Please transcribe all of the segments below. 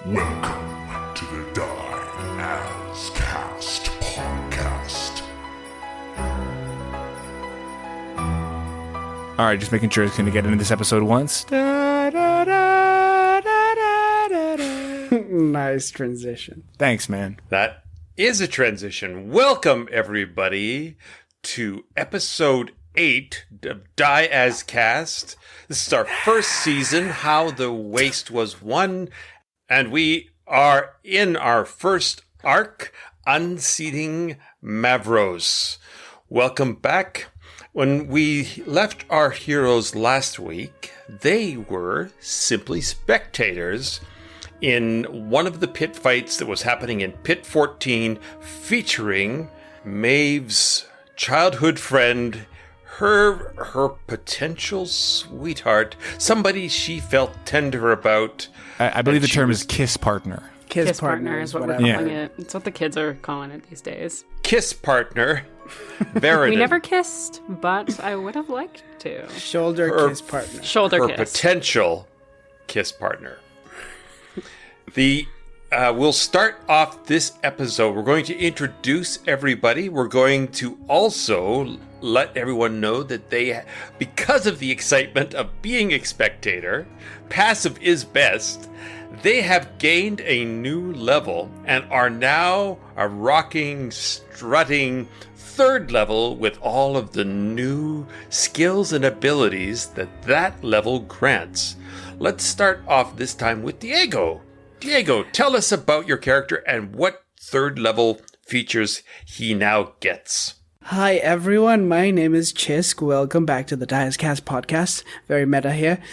Welcome to the Die As Cast podcast. All right, just making sure it's going to get into this episode once. Nice transition. Thanks, man. That is a transition. Welcome, everybody, to episode 8 of Die As Cast. This is our first season, How the Waste Was Won, and we are in our first arc, Unseating Mavros. Welcome back. When we left our heroes last week, they were simply spectators in one of the pit fights that was happening in Pit 14, featuring Maeve's childhood friend, her potential sweetheart, somebody she felt tender about. I believe the term is kiss partner. Kiss partner is what we're whatever. calling it. It's what the kids are calling it these days. Kiss partner, Veridon. We never kissed, but I would have liked to. Shoulder kiss partner. Shoulder her kiss. potential kiss partner. We'll start off this episode. We're going to introduce everybody. We're going to also let everyone know that they, because of the excitement of being a spectator, passive is best. They have gained a new level and are now a rocking, strutting third level with all of the new skills and abilities that level grants. Let's start off this time with Diego. Diego, tell us about your character and what third level features he now gets. Hi everyone, my name is Xisk. Welcome back to the Die As Cast podcast. Very meta here.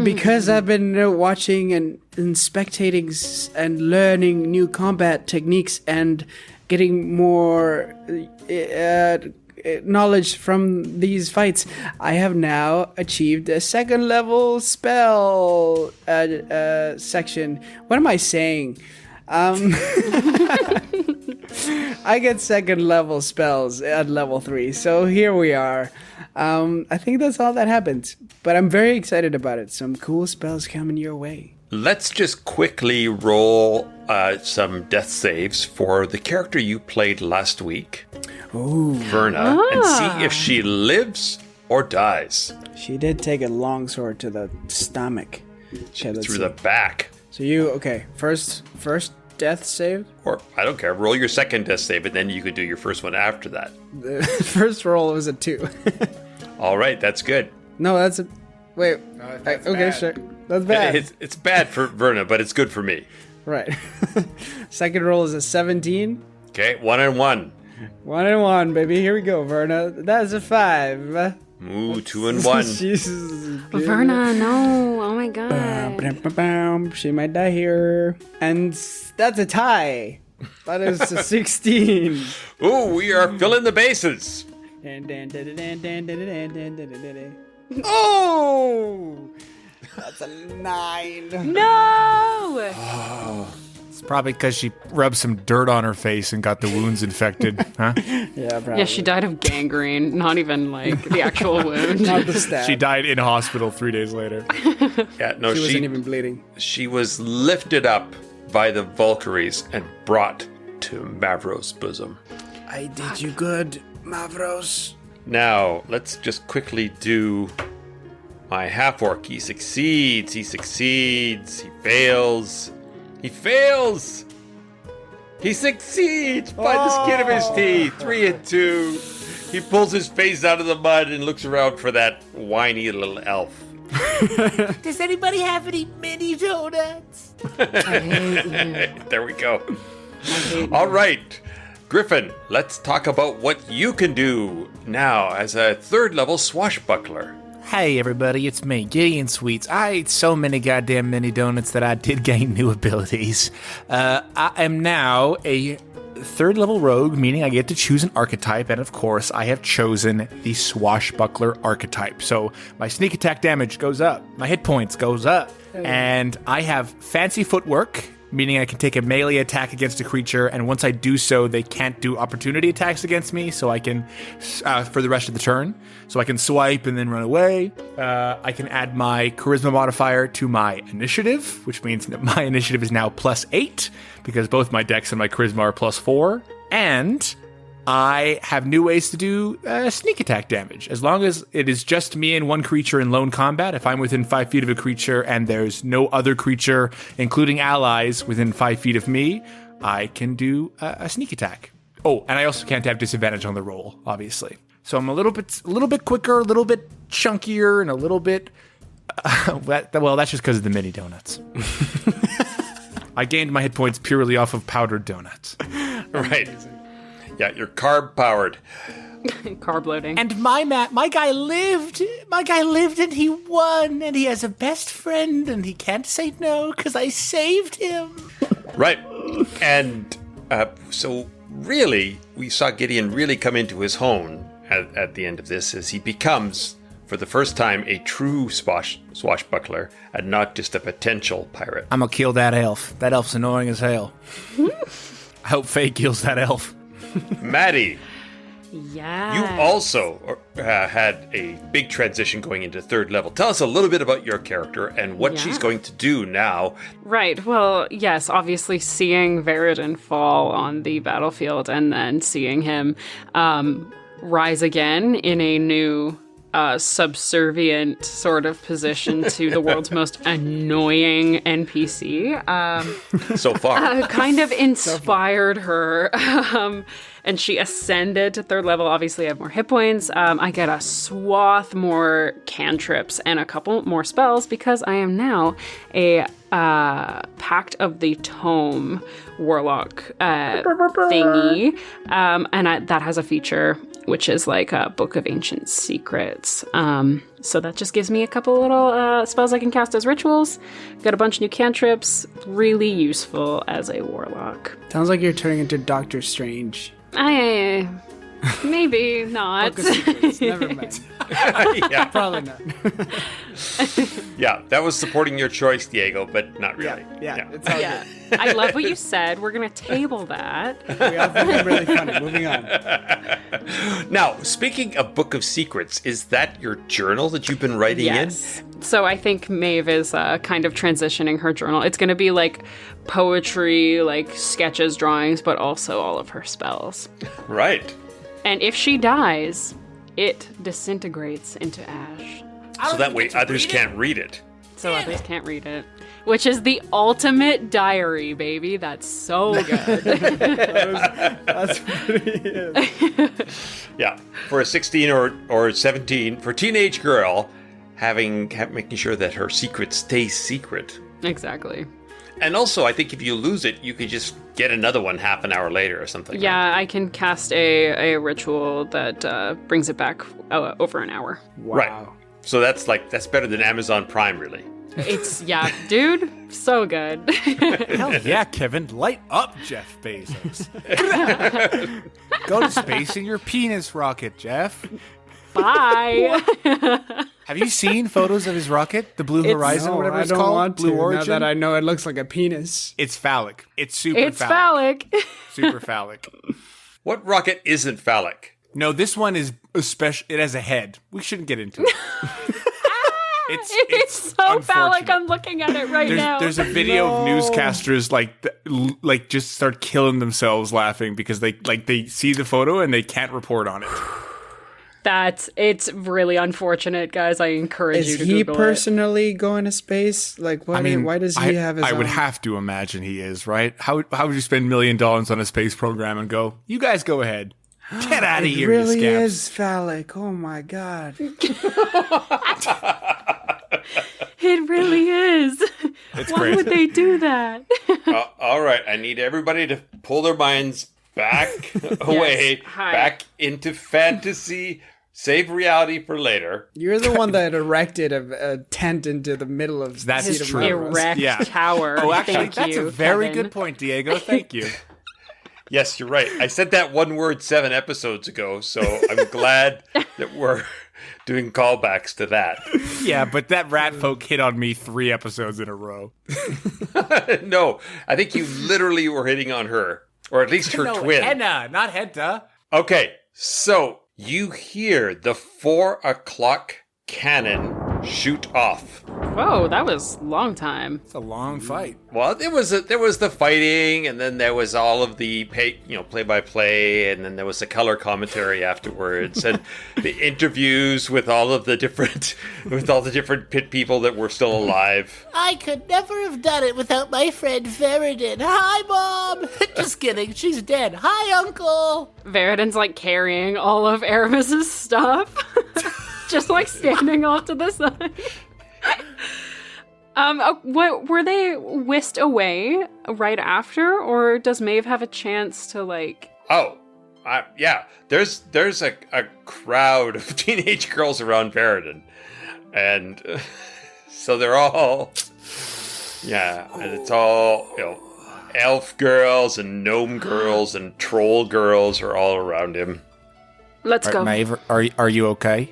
Because I've been watching and spectating and learning new combat techniques and getting more knowledge from these fights, I have now achieved a second level spell section. What am I saying? I get second level spells at level 3, so here we are. I think that's all that happens, but I'm very excited about it. Some cool spells coming your way. Let's just quickly roll some death saves for the character you played last week, Verna, and see if she lives or dies. She did take a long sword to the stomach. Okay, Through the back. So you, okay, first death save? Or, I don't care, roll your second death save, and then you could do your first one after that. The first roll was a 2. All right, that's good. No, that's a... Wait. Okay, sure. That's bad. It's bad for Verna, but it's good for me. Right. Second roll is a 17. Okay, 1 and 1. 1 and 1, baby. Here we go, Verna. That's a 5. Ooh, 2 and 1. Jesus. Verna, no. Oh my god. She might die here. And that's a tie. That is a 16. Ooh, we are filling the bases. Oh! That's a 9. No! It's probably because she rubbed some dirt on her face and got the wounds infected, huh? Yeah, probably. Yeah, she died of gangrene, not even like the actual wound. Not the stab. She died in hospital 3 days later. Yeah, no, She wasn't even bleeding. She was lifted up by the Valkyries and brought to Mavros' bosom. I did you good, Mavros. Now, let's just quickly do my half-orc. He succeeds, he fails. He fails! He succeeds by the skin of his teeth. 3 and 2. He pulls his face out of the mud and looks around for that whiny little elf. Does anybody have any mini donuts? I hate you. There we go. All right. Griffin, let's talk about what you can do now as a third level swashbuckler. Hey everybody, it's me, Gideon Sweets. I ate so many goddamn mini donuts that I did gain new abilities. I am now a third level rogue, meaning I get to choose an archetype, and of course I have chosen the swashbuckler archetype. So my sneak attack damage goes up, my hit points goes up, and I have fancy footwork, meaning I can take a melee attack against a creature, and once I do so, they can't do opportunity attacks against me, so I can, for the rest of the turn. So I can swipe and then run away. I can add my charisma modifier to my initiative, which means that my initiative is now +8, because both my dex and my charisma are +4. And I have new ways to do sneak attack damage. As long as it is just me and one creature in lone combat, if I'm within 5 feet of a creature and there's no other creature, including allies, within 5 feet of me, I can do a sneak attack. Oh, and I also can't have disadvantage on the roll, obviously. So I'm a little bit quicker, a little bit chunkier, and a little bit... well, that's just because of the mini donuts. I gained my hit points purely off of powdered donuts. Right. Yeah, you're carb powered. Carb loading. And my guy lived. My guy lived and he won. And he has a best friend and he can't say no because I saved him. Right. And so really, we saw Gideon really come into his own at the end of this as he becomes, for the first time, a true swashbuckler and not just a potential pirate. I'm gonna kill that elf. That elf's annoying as hell. I hope Faye kills that elf. Maddie, Yeah. you also had a big transition going into 3rd level. Tell us a little bit about your character and what she's going to do now. Right. Well, yes, obviously seeing Veridon fall on the battlefield and then seeing him rise again in a new subservient sort of position to the world's most annoying NPC. So far. Kind of inspired her. And she ascended to 3rd level. Obviously, I have more hit points. I get a swath more cantrips and a couple more spells because I am now a Pact of the Tome warlock thingy. And that has a feature which is like a Book of Ancient Secrets. So that just gives me a couple little spells I can cast as rituals. Got a bunch of new cantrips. Really useful as a warlock. Sounds like you're turning into Doctor Strange. Maybe not. Book of Secrets, never mind. Yeah. Probably not. Yeah, that was supporting your choice, Diego, but not really. Yeah. It's all Yeah, I love what you said. We're gonna table that. good. We all think I'm really funny. Moving on. Now, speaking of Book of Secrets, is that your journal that you've been writing Yes. So I think Maeve is kind of transitioning her journal. It's gonna be like poetry, like sketches, drawings, but also all of her spells. in? Right. And if she dies, it disintegrates into ash. So that way others can't read it. So others can't read it. Which is the ultimate diary, baby. That's so good. That's pretty. Yeah, for a 16 or 17, for a teenage girl, making sure that her secret stays secret. Exactly. And also, I think if you lose it, you could just get another one half an hour later or something. Yeah, right? I can cast a ritual that brings it back over an hour. Wow. Right. So that's better than Amazon Prime, really. It's, yeah, dude, so good. Hell yeah, Kevin. Light up, Jeff Bezos. Go to space in your penis rocket, Jeff. Bye. Have you seen photos of his rocket? The Blue Horizon, No, whatever I it's don't called? want to. Blue Origin? Now that I know it looks like a penis. It's phallic. It's super It's phallic. phallic. Super phallic. What rocket isn't phallic? No, this one is special. It has a head. We shouldn't get into it. It's so phallic. unfortunate. I'm looking at it right now. There's a video of newscasters like just start killing themselves laughing because they see the photo and they can't report on it. It's really unfortunate, guys. I encourage you Is to he Google personally going to space? Like, why does he have his I would own? have to imagine he is, right? How would you spend $1 million on a space program and go, you guys go ahead. Get out of It here, really you scabs. is phallic. Oh my god. It really is. It's Why crazy. would they do that? All right, I need everybody to pull their minds back away, Hi. back into fantasy. Save reality for later. You're the one that erected a tent into the middle of That's Cedar true. Mavros. Erect Yeah. tower. Oh, actually, Thank that's you, a very Kevin. good point, Diego. Thank you. Yes, you're right. I said that one word 7 episodes ago, so I'm glad that we're doing callbacks to that. Yeah, but that rat folk hit on me 3 episodes in a row. No, I think you literally were hitting on her, or at least her twin. Henna, not Henta. Okay, so you hear the 4 o'clock cannon shoot off. Whoa, that was a long time. It's a long fight. Well, there was the fighting, and then there was all of the play-by-play, and then there was the color commentary afterwards, and the interviews with all the different pit people that were still alive. I could never have done it without my friend Veridin. Hi, Mom! Just kidding, she's dead. Hi, Uncle! Veridin's like carrying all of Aramis's stuff. Just like standing off to the side. What were they whisked away right after, or does Maeve have a chance to like? Oh, yeah. There's a crowd of teenage girls around Veridin, and so they're all, and it's all elf girls and gnome girls and troll girls are all around him. Let's go. Maeve, are you okay?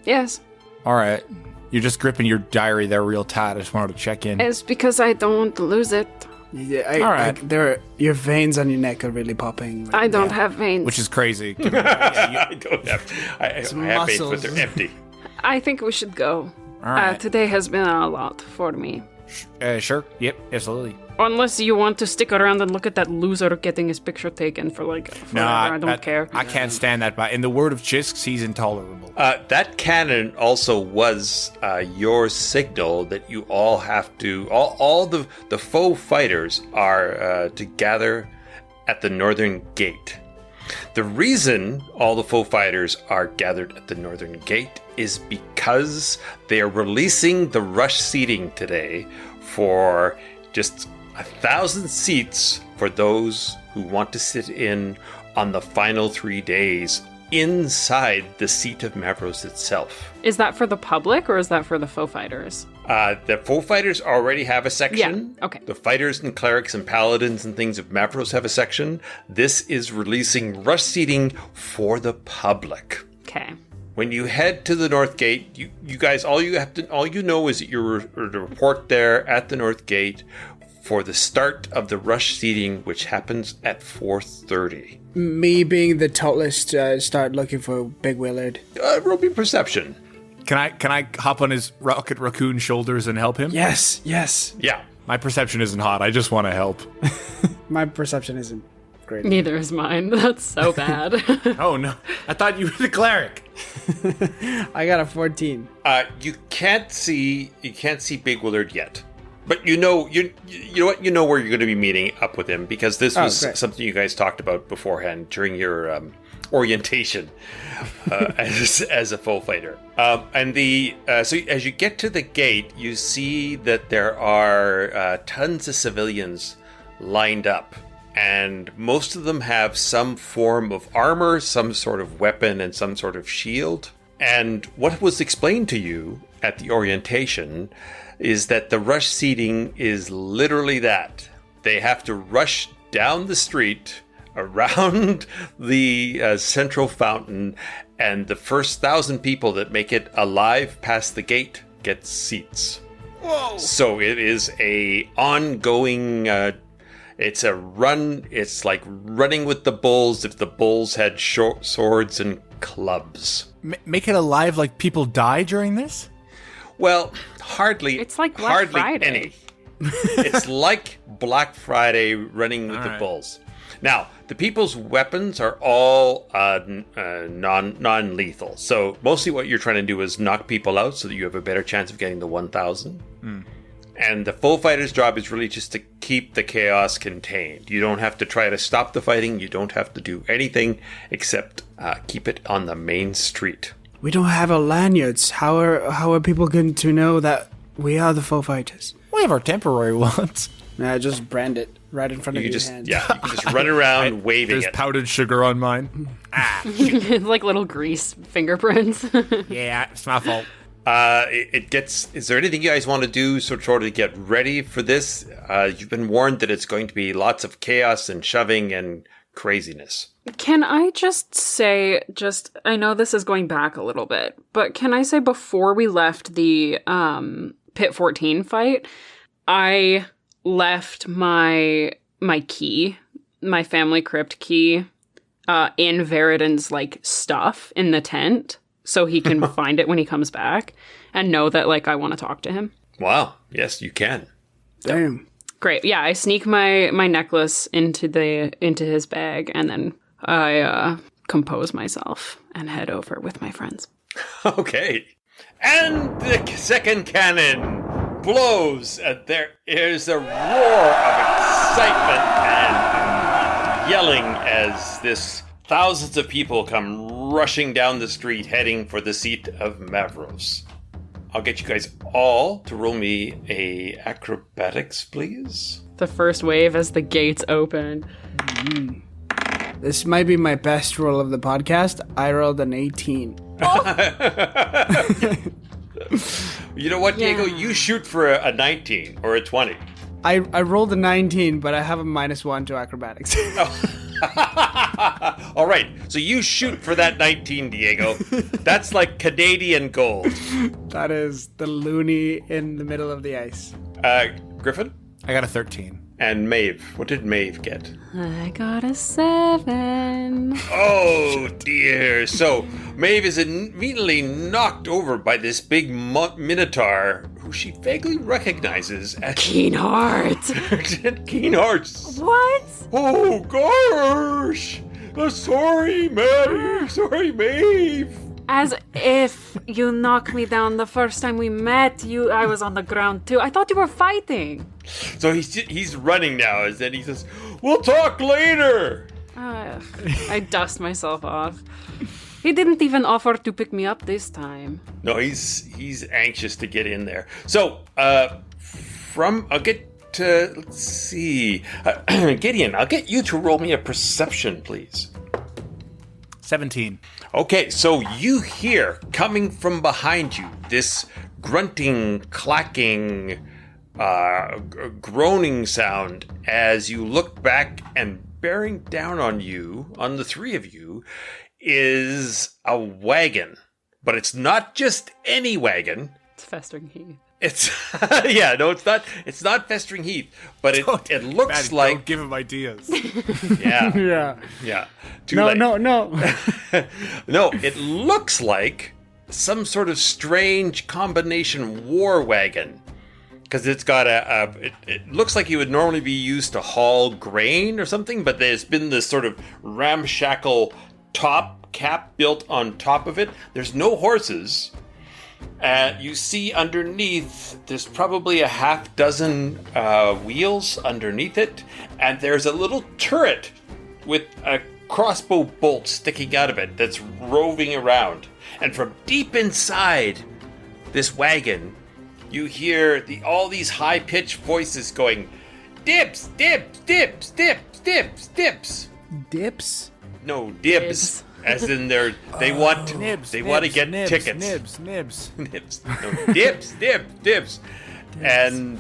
Yes. All right. You're just gripping your diary there real tight. I just wanted to check in. It's because I don't want to lose it. Yeah, All right. Your veins on your neck are really popping. I don't have veins. Which is crazy. I don't have. I have veins, but they're empty. I think we should go. All right. Today has been a lot for me. Sure. Yep, absolutely. Unless you want to stick around and look at that loser getting his picture taken for forever. I don't care. I can't stand that. In the word of Xisk, he's intolerable. That cannon also was your signal that you all have to. All the foe fighters are to gather at the northern gate. The reason all the foe fighters are gathered at the northern gate is because they are releasing the rush seating today for just 1,000 seats for those who want to sit in on the final 3 days inside the seat of Mavros itself. Is that for the public or is that for the foe fighters? The foe fighters already have a section. Yeah, okay. The fighters and clerics and paladins and things of Mavros have a section. This is releasing rush seating for the public. Okay. When you head to the North Gate, you guys, all you know is that you're to report there at the North Gate for the start of the rush seating, which happens at 4:30. Me being the tallest, start looking for Big Willard. Roll me perception. Can I hop on his rocket raccoon shoulders and help him? Yes. Yeah. My perception isn't hot. I just want to help. My perception isn't great. Neither is mine. That's so bad. Oh no! I thought you were the cleric. I got a 14. You can't see Big Willard yet. But you know where you're going to be meeting up with him, because this was something you guys talked about beforehand during your orientation as a foe fighter. So as you get to the gate, you see that there are tons of civilians lined up, and most of them have some form of armor, some sort of weapon, and some sort of shield. And what was explained to you at the orientation is that the rush seating is literally that. They have to rush down the street around the central fountain, and the first 1,000 people that make it alive past the gate get seats. Whoa! So it is a ongoing. It's a run. It's like running with the bulls if the bulls had short swords and clubs. Make it alive like people die during this? Well, hardly. It's like Black Friday. Any. It's like Black Friday running with the bulls. Now, the people's weapons are all non-lethal. So mostly what you're trying to do is knock people out so that you have a better chance of getting the 1,000. And the full fighter's job is really just to keep the chaos contained. You don't have to try to stop the fighting. You don't have to do anything except keep it on the main street. We don't have our lanyards. How are people going to know that we are the foe fighters? We have our temporary ones. Just brand it right in front of your hand. Yeah, you can just run around waving There's it. powdered sugar on mine. It's like little grease fingerprints. Yeah, it's my fault. Is there anything you guys want to do sort of get ready for this? You've been warned that it's going to be lots of chaos and shoving and craziness. Can I just say, I know this is going back a little bit, but can I say before we left the Pit 14 fight, I left my key, my family crypt key, in Veridon's, like, stuff in the tent, so he can find it when he comes back, and know that, like, I want to talk to him. Wow. Yes, you can. Damn. Great. Yeah, I sneak my necklace into his bag, and then I compose myself and head over with my friends. Okay. And the second cannon blows, and there is a roar of excitement and yelling as this thousands of people come rushing down the street heading for the seat of Mavros. I'll get you guys all to roll me a acrobatics, please. The first wave as the gates open. This might be my best roll of the podcast. I rolled an 18. You know what, Diego? Yeah. You shoot for a 19 or a 20. I rolled a 19, but I have a -1 to acrobatics. All right, so you shoot for that 19, Diego. That's like Canadian gold. That is the loony in the middle of the ice. Griffin? I got a 13. And Maeve. What did Maeve get? I got a 7. Oh, dear. So, Maeve is immediately knocked over by this big minotaur who she vaguely recognizes as Keenheart. Keenheart. What? Oh, gosh. Sorry, Maddie. Sorry, Maeve. As if you knocked me down the first time we met. I was on the ground too. I thought you were fighting. So he's running now, and then he says, "We'll talk later." I dust myself off. He didn't even offer to pick me up this time. No, he's anxious to get in there. So, I'll get to, let's see, Gideon, I'll get you to roll me a perception, please. 17. Okay, so you hear coming from behind you this grunting, clacking, groaning sound as you look back, and bearing down on you, on the three of you, is a wagon. But it's not just any wagon. It's Festering Heath. It's yeah, no, it's not. It's not Festering Heath, but it looks Maddie, like. Don't give him ideas. Yeah, Yeah. Too late. No. No, it looks like some sort of strange combination war wagon. Because it's got it looks like it would normally be used to haul grain or something, but there's been this sort of ramshackle top cap built on top of it. There's no horses. You see underneath, there's probably a half dozen wheels underneath it, and there's a little turret with a crossbow bolt sticking out of it that's roving around. And from deep inside this wagon, you hear all these high-pitched voices going, "Dibs, dibs, dibs, dibs, dibs, dibs." Dips? No, dibs. As in they want to get tickets. Nibs. Nibs. No, dibs. And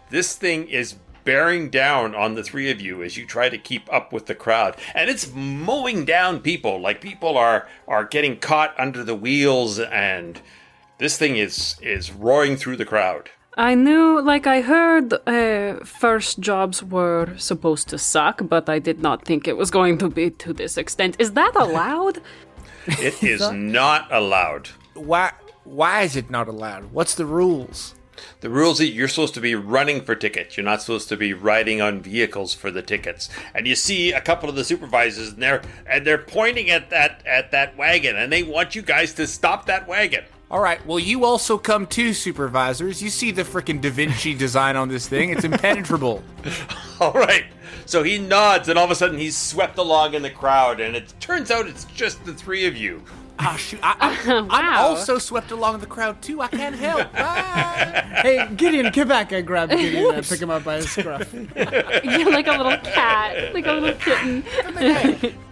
this thing is bearing down on the three of you as you try to keep up with the crowd. And it's mowing down people. Like, people are getting caught under the wheels, and this thing is roaring through the crowd. I knew, like, I heard first jobs were supposed to suck, but I did not think it was going to be to this extent. Is that allowed? It is not allowed. Why is it not allowed? What's the rules? The rules are you're supposed to be running for tickets. You're not supposed to be riding on vehicles for the tickets. And you see a couple of the supervisors, and they're pointing at that wagon, and they want you guys to stop that wagon. All right, well, you also come too, supervisors. You see the frickin' Da Vinci design on this thing. It's impenetrable. All right. So he nods, and all of a sudden he's swept along in the crowd, and it turns out it's just the three of you. Ah, shoot. I'm also swept along the crowd, too. I can't help. Hey, Gideon, get back. I grab Gideon and I pick him up by his scruff. You're like a little cat, like a little kitten.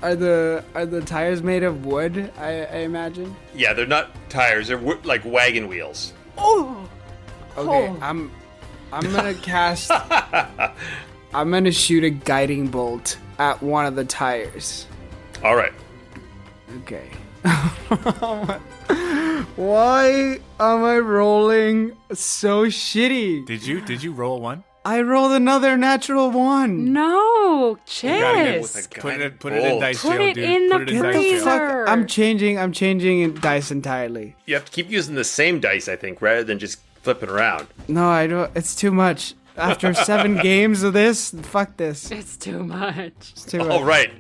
Are the tires made of wood, I imagine? Yeah, they're not tires. They're like wagon wheels. Oh. Okay, I'm gonna cast... I'm gonna shoot a guiding bolt at one of the tires. All right. Okay. Why am I rolling so shitty? Did you roll one? I rolled another natural one. No, Gotta get with Chase. a Put guy it in dice Put jail, it dude. in Put the it in dice freezer. jail. Fuck, I'm changing dice entirely. You have to keep using the same dice, I think, rather than just flipping around. No, I don't. It's too much. After 7 games of this, fuck this. It's too much. It's too much. All right.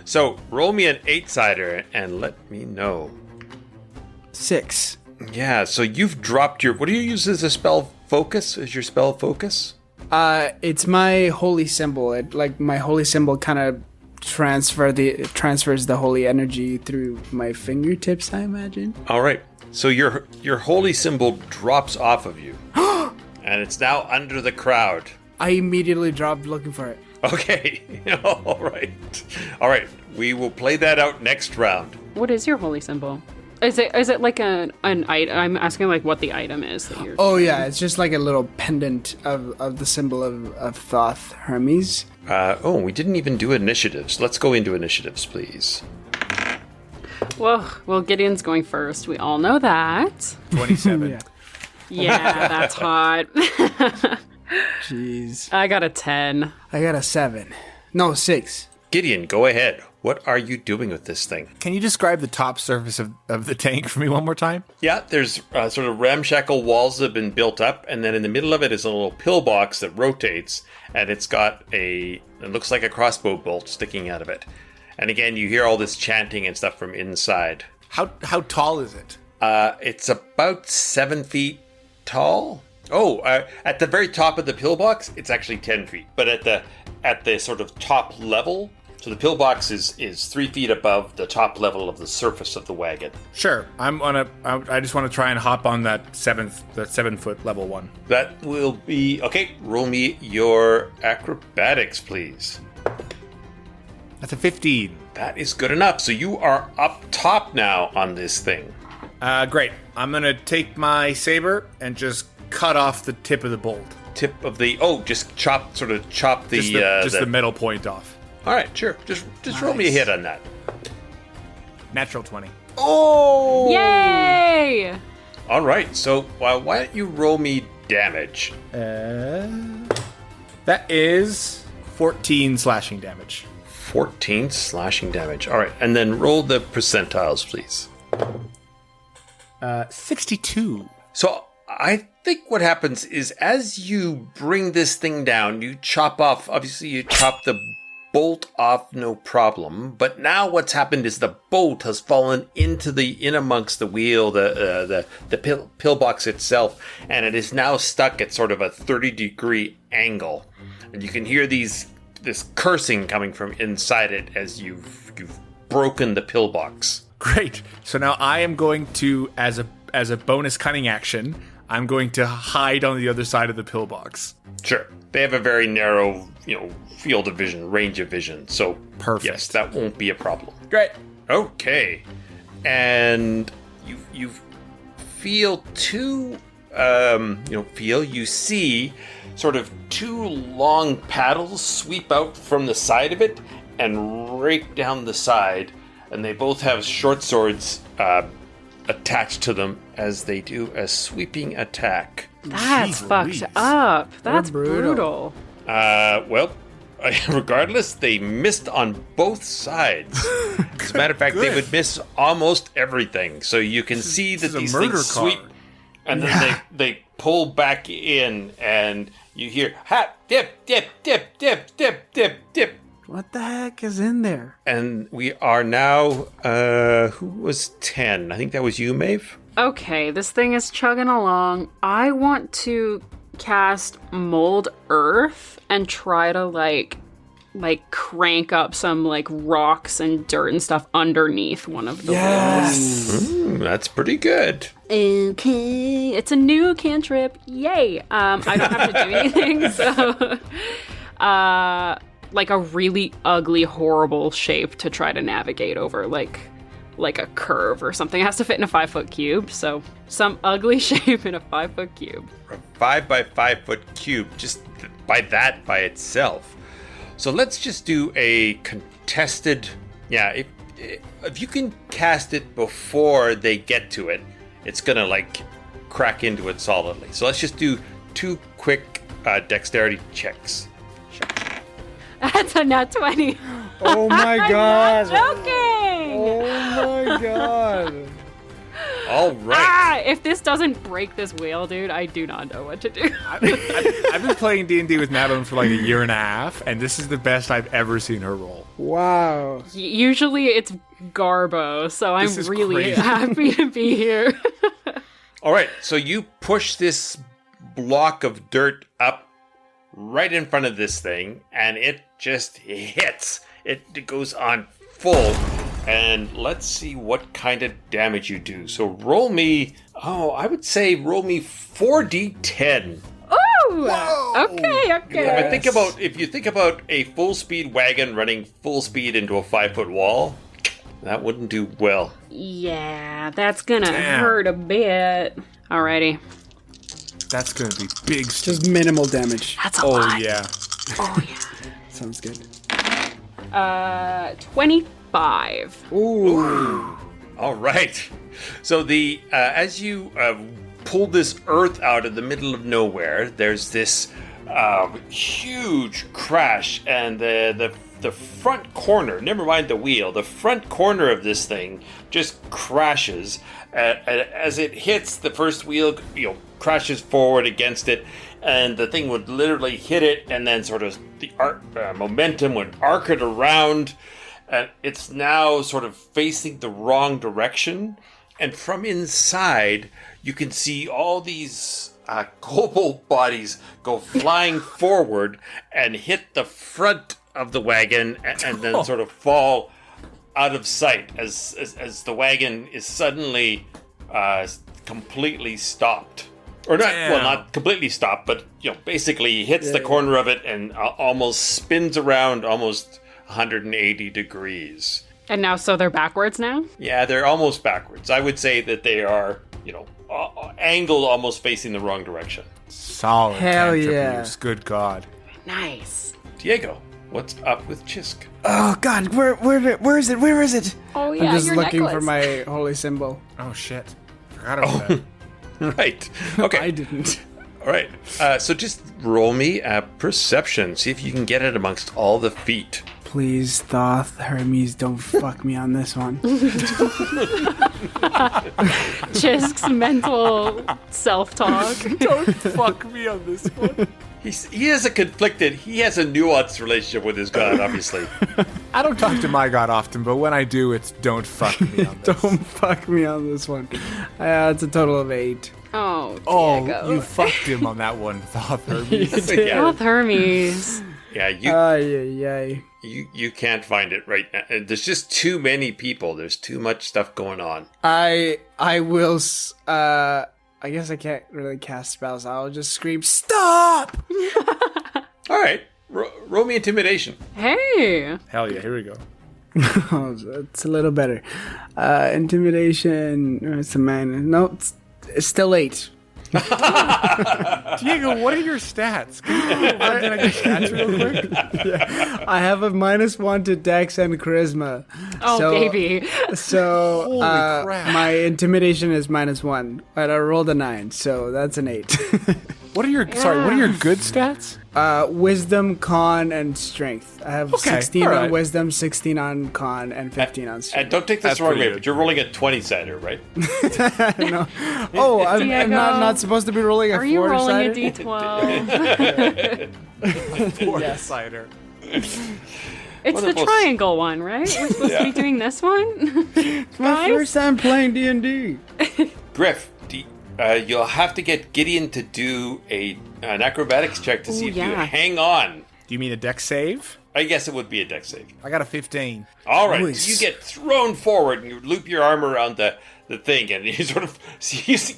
So roll me an 8-sider and let me know. 6. Yeah, so you've dropped your... What do you use as a spell focus? Is your spell focus? It's my holy symbol. My holy symbol kind of transfers the holy energy through my fingertips, I imagine. All right. So your holy symbol drops off of you. And it's now under the crowd. I immediately dropped looking for it. Okay. All right. All right. We will play that out next round. What is your holy symbol? Is it like an item? I'm asking like what the item is that you're. Oh yeah, it's just like a little pendant of the symbol of Thoth Hermes. We didn't even do initiatives. Let's go into initiatives, please. Well, Gideon's going first. We all know that. 27. Yeah. Yeah, that's hot. Jeez. I got a 10. I got a 7. No, 6. Gideon, go ahead. What are you doing with this thing? Can you describe the top surface of the tank for me one more time? Yeah, there's sort of ramshackle walls that have been built up, and then in the middle of it is a little pillbox that rotates, and it's got it looks like a crossbow bolt sticking out of it. And again, you hear all this chanting and stuff from inside. How tall is it? It's about 7 feet tall. Oh, at the very top of the pillbox, it's actually 10 feet. But at the sort of top level, so the pillbox is 3 feet above the top level of the surface of the wagon. Sure. I just want to try and hop on that 7 foot level one. That will be okay. Roll me your acrobatics, please. That's a 15. That is good enough. So you are up top now on this thing. Great. I'm gonna take my saber and just cut off the tip of the bolt. Tip of the just chop the Just the metal point off. All right, sure. Just roll me a hit on that. Natural 20. Oh! Yay! All right. So why don't you roll me damage? That is 14 slashing damage. 14 slashing damage. All right, and then roll the percentiles, please. 62. So I think what happens is as you bring this thing down, you chop the bolt off, no problem. But now what's happened is the bolt has fallen in amongst the wheel, the pillbox itself, and it is now stuck at sort of a 30-degree angle. And you can hear this cursing coming from inside it as you've broken the pillbox. Great. So now I am going to, as a bonus cunning action, I'm going to hide on the other side of the pillbox. Sure. They have a very narrow, field of vision, range of vision. So Perfect. Yes, that won't be a problem. Great. Okay. And you feel you see sort of 2 long paddles sweep out from the side of it and rake down the side, and they both have short swords attached to them as they do a sweeping attack. That's Jeez fucked Louise. up. That's brutal. brutal. Regardless, they missed on both sides. As a matter of fact, they would miss almost everything. So you can see that is a these murder things card. sweep, and then they pull back in, and you hear ha dip dip dip dip dip dip dip. What the heck is in there? And we are now who was 10? I think that was you, Maeve. Okay, this thing is chugging along. I want to cast Mold Earth and try to like crank up some like rocks and dirt and stuff underneath one of the walls. That's pretty good. Okay, it's a new cantrip. Yay! I don't have to do anything, so like a really ugly, horrible shape to try to navigate over, like a curve or something. It has to fit in a 5-foot cube, so some ugly shape in a 5-foot cube. A 5 by 5 foot cube, just by itself. So let's just do a contested. Yeah, if you can cast it before they get to it, it's gonna like crack into it solidly. So let's just do 2 quick dexterity checks. That's a nat 20. Oh my I'm god! not joking. Oh my god! All right. If this doesn't break this wheel, dude, I do not know what to do. I've been playing D&D with Madeline for like a year and a half, and this is the best I've ever seen her roll. Wow. Usually it's Garbo, so I'm This is really crazy. happy to be here. All right. So you push this block of dirt up right in front of this thing, and it just hits. It goes on full. And let's see what kind of damage you do. So roll me, I would say roll me 4d10. Oh, okay. If you think about a full speed wagon running full speed into a 5-foot wall, that wouldn't do well. Yeah, that's gonna Damn. hurt a bit. Alrighty. That's going to be big stuff. Just minimal damage. That's a Oh, lot. yeah. Oh, yeah. Sounds good. 25. Ooh. All right. So the as you pull this earth out of the middle of nowhere, there's this huge crash, and the front corner, never mind the wheel, the front corner of this thing just crashes. As it hits, the first wheel, crashes forward against it, and the thing would literally hit it, and then sort of the momentum would arc it around, and it's now sort of facing the wrong direction. And from inside, you can see all these kobold bodies go flying forward and hit the front of the wagon, and then sort of fall out of sight as the wagon is suddenly completely stopped. Or not, Damn. well, not completely stopped, but basically hits the corner of it and almost spins around almost 180 degrees. And now, so they're backwards now? Yeah, they're almost backwards. I would say that they are, angled almost facing the wrong direction. Solid. Hell cantrip yeah. use. Good God. Nice. Diego, what's up with Xisk? Oh god, where is it? Where is it? Oh, yeah, I'm just your looking necklace. for my holy symbol. Oh, shit. Forgot about that. Right. Okay. I didn't. All right. So just roll me a perception. See if you can get it amongst all the feet. Please, Thoth, Hermes, don't fuck me on this one. Xisk's mental self-talk. Don't fuck me on this one. He has a nuanced relationship with his god, obviously. I don't talk to my god often, but when I do, it's don't fuck me on this. Don't fuck me on this one. It's a total of 8. Oh, Oh, Diego. you fucked him on that one, Thoth Hermes. Yeah. Both Hermes. Yeah, Yay. you can't find it right now. There's just too many people. There's too much stuff going on. I will. I guess I can't really cast spells. I'll just scream, "Stop!" All right. Roll me intimidation. Hey. Hell yeah, here we go. Oh, it's a little better. Intimidation. It's a man. No, it's still 8. Diego, what are your stats? Can you run down your stats real quick? I have a -1 to Dex and Charisma. Oh, So- baby. So Holy crap. my intimidation is -1, but I rolled a 9, so that's an 8. What are your good stats? Wisdom, con, and strength. I have Okay, 16 alright. on wisdom, 16 on con, and 15 on strength. And don't take this That's the wrong pretty way, good. but you're rolling a 20-sider, right? No. Oh, I'm Diego. not supposed to be rolling a 4 Are you rolling a D? D12? Cider. It's Well, the they're both- triangle one, right? We're supposed to be doing this one? My first time playing D&D. Griff, you'll have to get Gideon to do an acrobatics check to see Ooh, if you yeah. hang on. Do you mean a deck save? I guess it would be a dex save. I got a 15. All right, Nice. so you get thrown forward and you loop your arm around the thing, and you sort of see these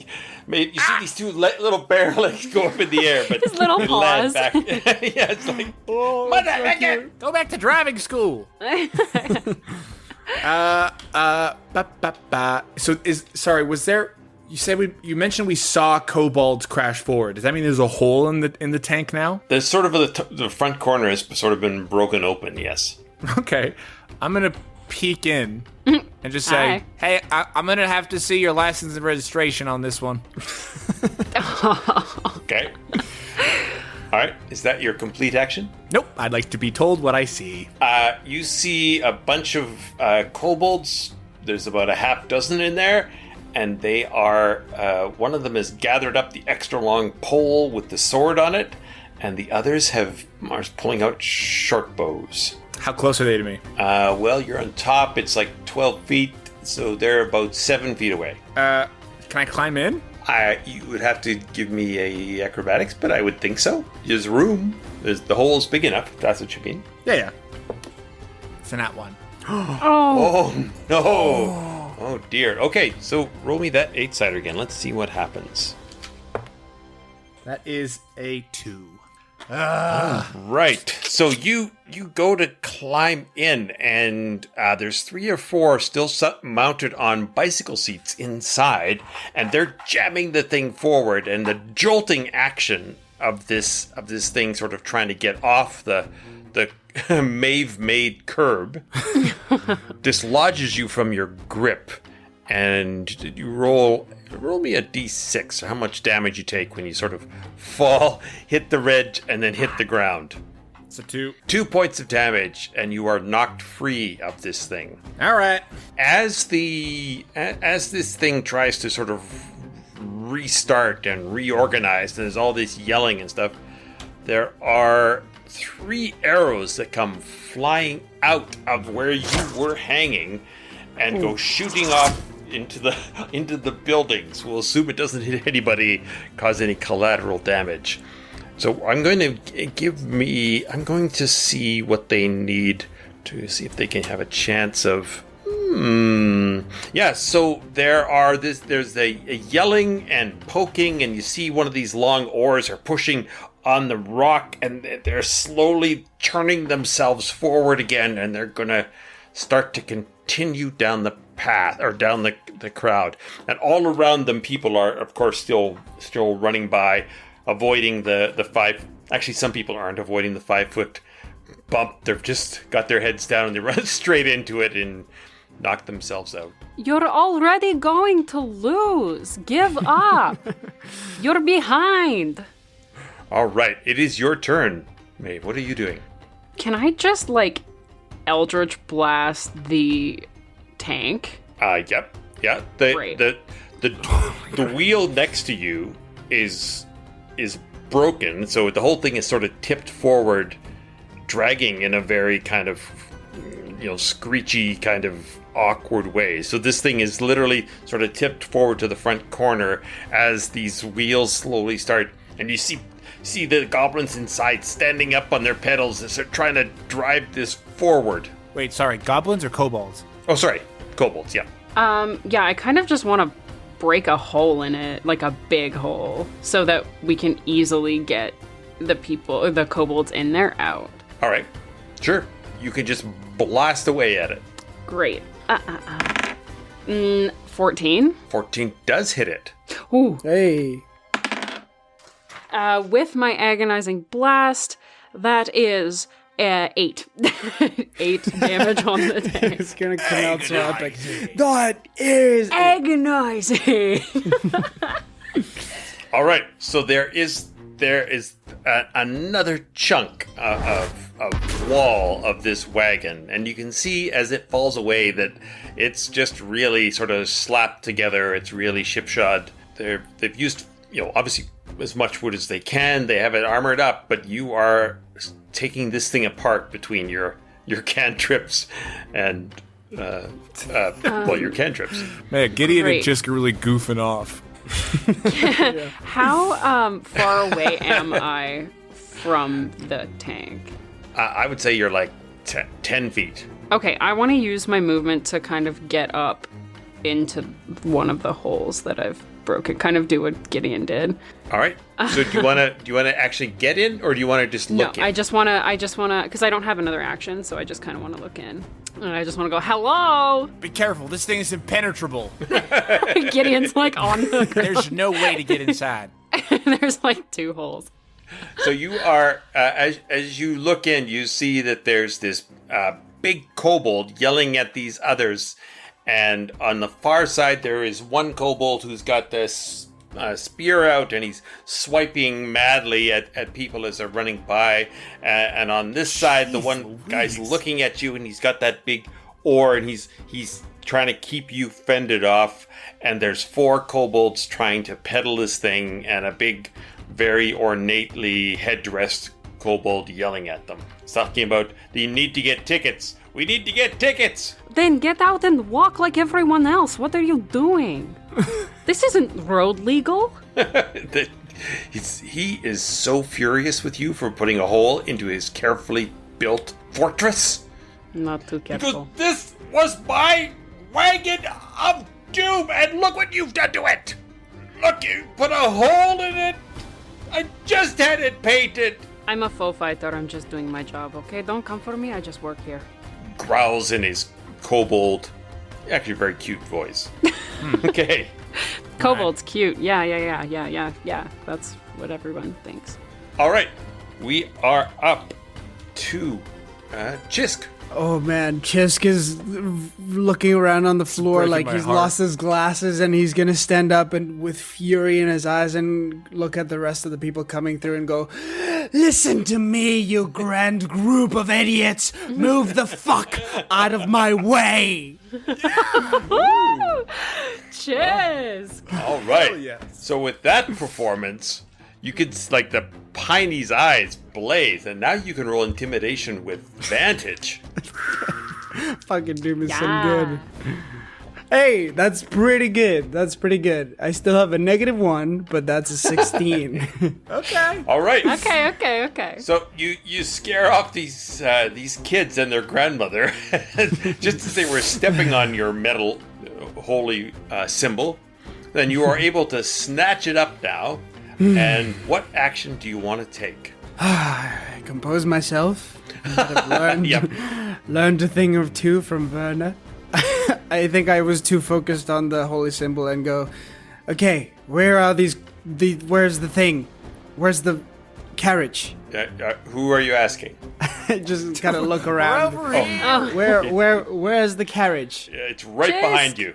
two little bare legs go up in the air, but His little they land paws. back. Yeah, it's like motherfucker. Go back to driving school. So was there You mentioned we saw kobolds crash forward. Does that mean there's a hole in the tank now? There's sort of the front corner has sort of been broken open. Yes. Okay, I'm gonna peek in and just say, "Hey, I'm gonna have to see your license and registration on this one." Okay. All right. Is that your complete action? Nope. I'd like to be told what I see. You see a bunch of kobolds. There's about a half dozen in there, and they are. One of them has gathered up the extra long pole with the sword on it, and the others are pulling out short bows. How close are they to me? Well, you're on top. It's like 12 feet, so they're about 7 feet away. Can I climb in? You would have to give me a acrobatics, but I would think so. There's room. The hole's big enough, if that's what you mean. Yeah. It's a nat 1. Oh, no. Oh, dear. Okay, so roll me that 8-sider again. Let's see what happens. That is a 2. Right. So you go to climb in, and there's 3 or 4 still mounted on bicycle seats inside, and they're jamming the thing forward, and the jolting action of this thing sort of trying to get off the Maeve made curb dislodges you from your grip, and you roll me a d6, or how much damage you take when you sort of fall, hit the ledge, and then hit the ground. It's a 2. 2 points of damage, and you are knocked free of this thing. All right. As this thing tries to sort of restart and reorganize, and there's all this yelling and stuff, there are 3 arrows that come flying out of where you were hanging and go shooting off into the buildings. We'll assume it doesn't hit anybody, cause any collateral damage. So I'm going to see what they need to see if they can have a chance of. Yeah. So there's a yelling and poking, and you see one of these long oars are pushing on the rock, and they're slowly turning themselves forward again, and they're gonna start to continue down the path, or down the crowd. And all around them, people are, of course, still running by, avoiding the 5. Actually, some people aren't avoiding the 5-foot bump. They've just got their heads down, and they run straight into it and knock themselves out. You're already going to lose. Give up. You're behind. All right, it is your turn, Maeve. What are you doing? Can I just, Eldritch Blast the tank? Yep. Yeah. The wheel next to you is broken, so the whole thing is sort of tipped forward, dragging in a very kind of, screechy kind of awkward way. So this thing is literally sort of tipped forward to the front corner as these wheels slowly start, and you see the goblins inside standing up on their pedals and start trying to drive this forward. Wait, sorry, goblins or kobolds? Oh, sorry, kobolds. Yeah. Yeah, I kind of just want to break a hole in it, like a big hole, so that we can easily get the kobolds in there out. All right, sure. You can just blast away at it. Great. 14. 14 does hit it. Ooh. Hey. With my agonizing blast, that is 8. 8 damage on the tank. It's gonna come out so epic. That is Agonizing. All right, so there is another chunk of wall of this wagon, and you can see as it falls away that it's just really sort of slapped together. It's really shipshod. They've used, obviously as much wood as they can. They have it armored up, but you are taking this thing apart between your cantrips and your cantrips. Man, Gideon Great. and Xisk are really goofing off. How far away am I from the tank? I would say you're like 10 feet. Okay, I want to use my movement to kind of get up into one of the holes that I've broken, kind of do what Gideon did. All right. So do you want to actually get in, or do you want to just look in? I just want to, because I don't have another action, so I just kind of want to look in. And I just want to go, hello! Be careful, this thing is impenetrable. Gideon's like on the ground. There's no way to get inside. There's like 2 holes. So you are, as you look in, you see that there's this big kobold yelling at these others. And on the far side, there is one kobold who's got this spear out, and he's swiping madly at people as they're running by. And on this side, the one guy's looking at you, and he's got that big oar, and he's trying to keep you fended off. And there's 4 kobolds trying to pedal this thing, and a big, very ornately headdressed kobold yelling at them. He's talking about, you need to get tickets. We need to get tickets. Then get out and walk like everyone else. What are you doing? This isn't road legal. He is so furious with you for putting a hole into his carefully built fortress. Not too careful. Because this was my wagon of doom, and look what you've done to it. Look, you put a hole in it. I just had it painted. I'm a faux fighter. I'm just doing my job, okay? Don't come for me. I just work here. Growls in his kobold, actually very cute voice. Okay. Kobold's cute. Yeah. That's what everyone thinks. All right. We are up to Xisk. Oh man, Xisk is looking around on the floor breaking like my he's heart. lost his glasses, and he's gonna stand up and with fury in his eyes and look at the rest of the people coming through and go, "Listen to me, you grand group of idiots! Move the fuck out of my way!" Cheers! All right. So with that performance, you could like the Piney's eyes blaze, and now you can roll intimidation with advantage. Fucking Doom is so good. Hey, that's pretty good. I still have a -1, but that's a 16. Okay. All right. Okay. So you scare off these kids and their grandmother just as they were stepping on your metal holy symbol. Then you are able to snatch it up now. And what action do you want to take? Compose myself. I've learned, Yep. learned a thing or two from Werner. I think I was too focused on the holy symbol and go, okay, where are where's the thing? Where's the carriage? Who are you asking? Just kind of look around. Over here. Where's the carriage? It's right Xisk. behind you.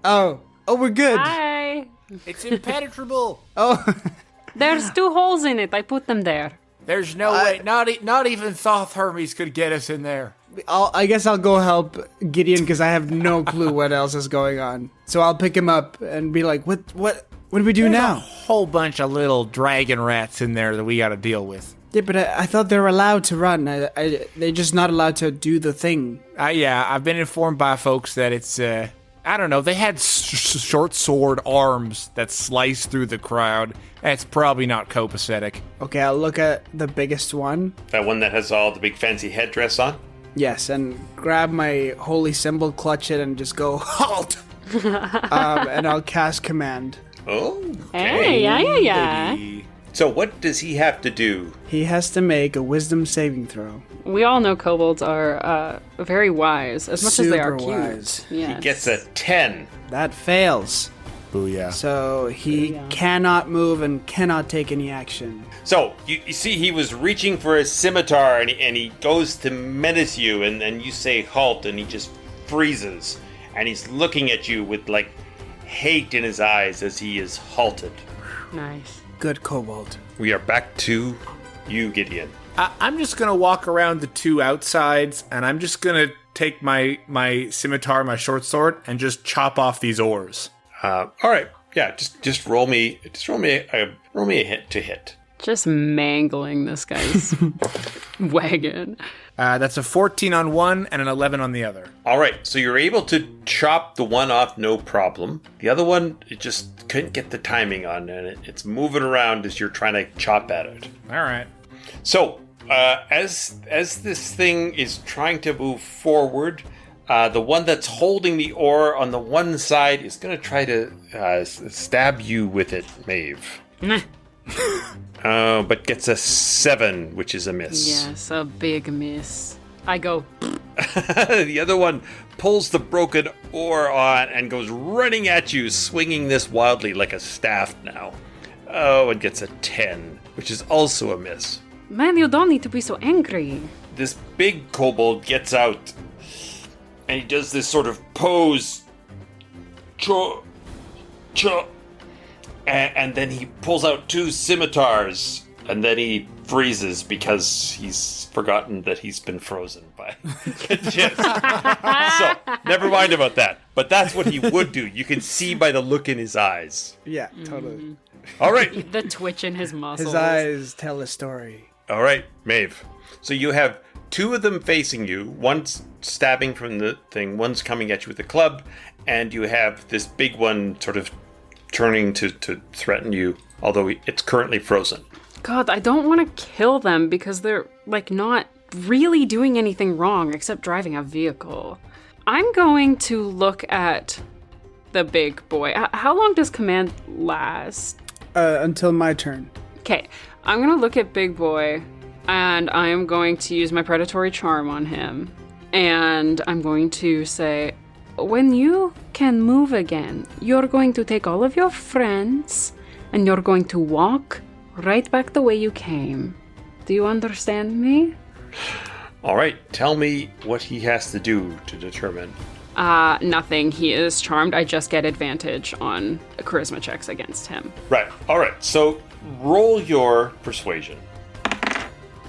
Oh, we're good. Hi. It's impenetrable. Oh, There's 2 holes in it. I put them there. There's no way. Not even Thoth Hermes could get us in there. I guess I'll go help Gideon because I have no clue what else is going on. So I'll pick him up and be like, what do we do There's a now? whole bunch of little dragon rats in there that we got to deal with. Yeah, but I thought they were allowed to run. They're just not allowed to do the thing. Yeah, I've been informed by folks that it's, I don't know, they had short sword arms that sliced through the crowd. That's probably not copacetic. Okay, I'll look at the biggest one. That one that has all the big fancy headdress on? Yes, and grab my holy symbol, clutch it, and just go, halt! And I'll cast command. Oh. Hey, yeah. So what does he have to do? He has to make a wisdom saving throw. We all know kobolds are very wise, as much as they are Super cute. wise. Yes. He gets a 10. That fails. Booyah. So he cannot move and cannot take any action. So you see he was reaching for his scimitar, and he goes to menace you, and then you say halt, and he just freezes. And he's looking at you with like hate in his eyes as he is halted. Nice. Good kobold. We are back to you, Gideon. I'm just going to walk around the 2 outsides, and I'm just going to take my scimitar, my short sword, and just chop off these oars. All right. Yeah, just roll me a hit to hit. Just mangling this guy's wagon. That's a 14 on one and an 11 on the other. All right, so you're able to chop the one off, no problem. The other one, it just couldn't get the timing on, and it's moving around as you're trying to chop at it. All right. So, as this thing is trying to move forward, The one that's holding the oar on the one side is going to try to stab you with it, Maeve. But gets a 7, which is a miss. Yes, a big miss. I go. The other one pulls the broken oar on and goes running at you, swinging this wildly like a staff now. Oh, and gets a 10, which is also a miss. Man, you don't need to be so angry. This big kobold gets out, and he does this sort of pose. Cho, cho. And then he pulls out 2 scimitars, and then he freezes because he's forgotten that he's been frozen by Yes. So, never mind about that. But that's what he would do. You can see by the look in his eyes. Yeah, totally. All right. The twitch in his muscles. His eyes tell a story. All right, Maeve. So you have 2 of them facing you. One's stabbing from the thing. One's coming at you with a club. And you have this big one sort of turning to threaten you, although it's currently frozen. God, I don't want to kill them because they're, like, not really doing anything wrong except driving a vehicle. I'm going to look at the big boy. How long does command last? Until my turn. Okay, I'm going to look at big boy, and I am going to use my predatory charm on him. And I'm going to say, when you can move again, you're going to take all of your friends and you're going to walk right back the way you came. Do you understand me? All right, tell me what he has to do to determine. Nothing. He is charmed. I just get advantage on charisma checks against him. Right, all right, so roll your persuasion.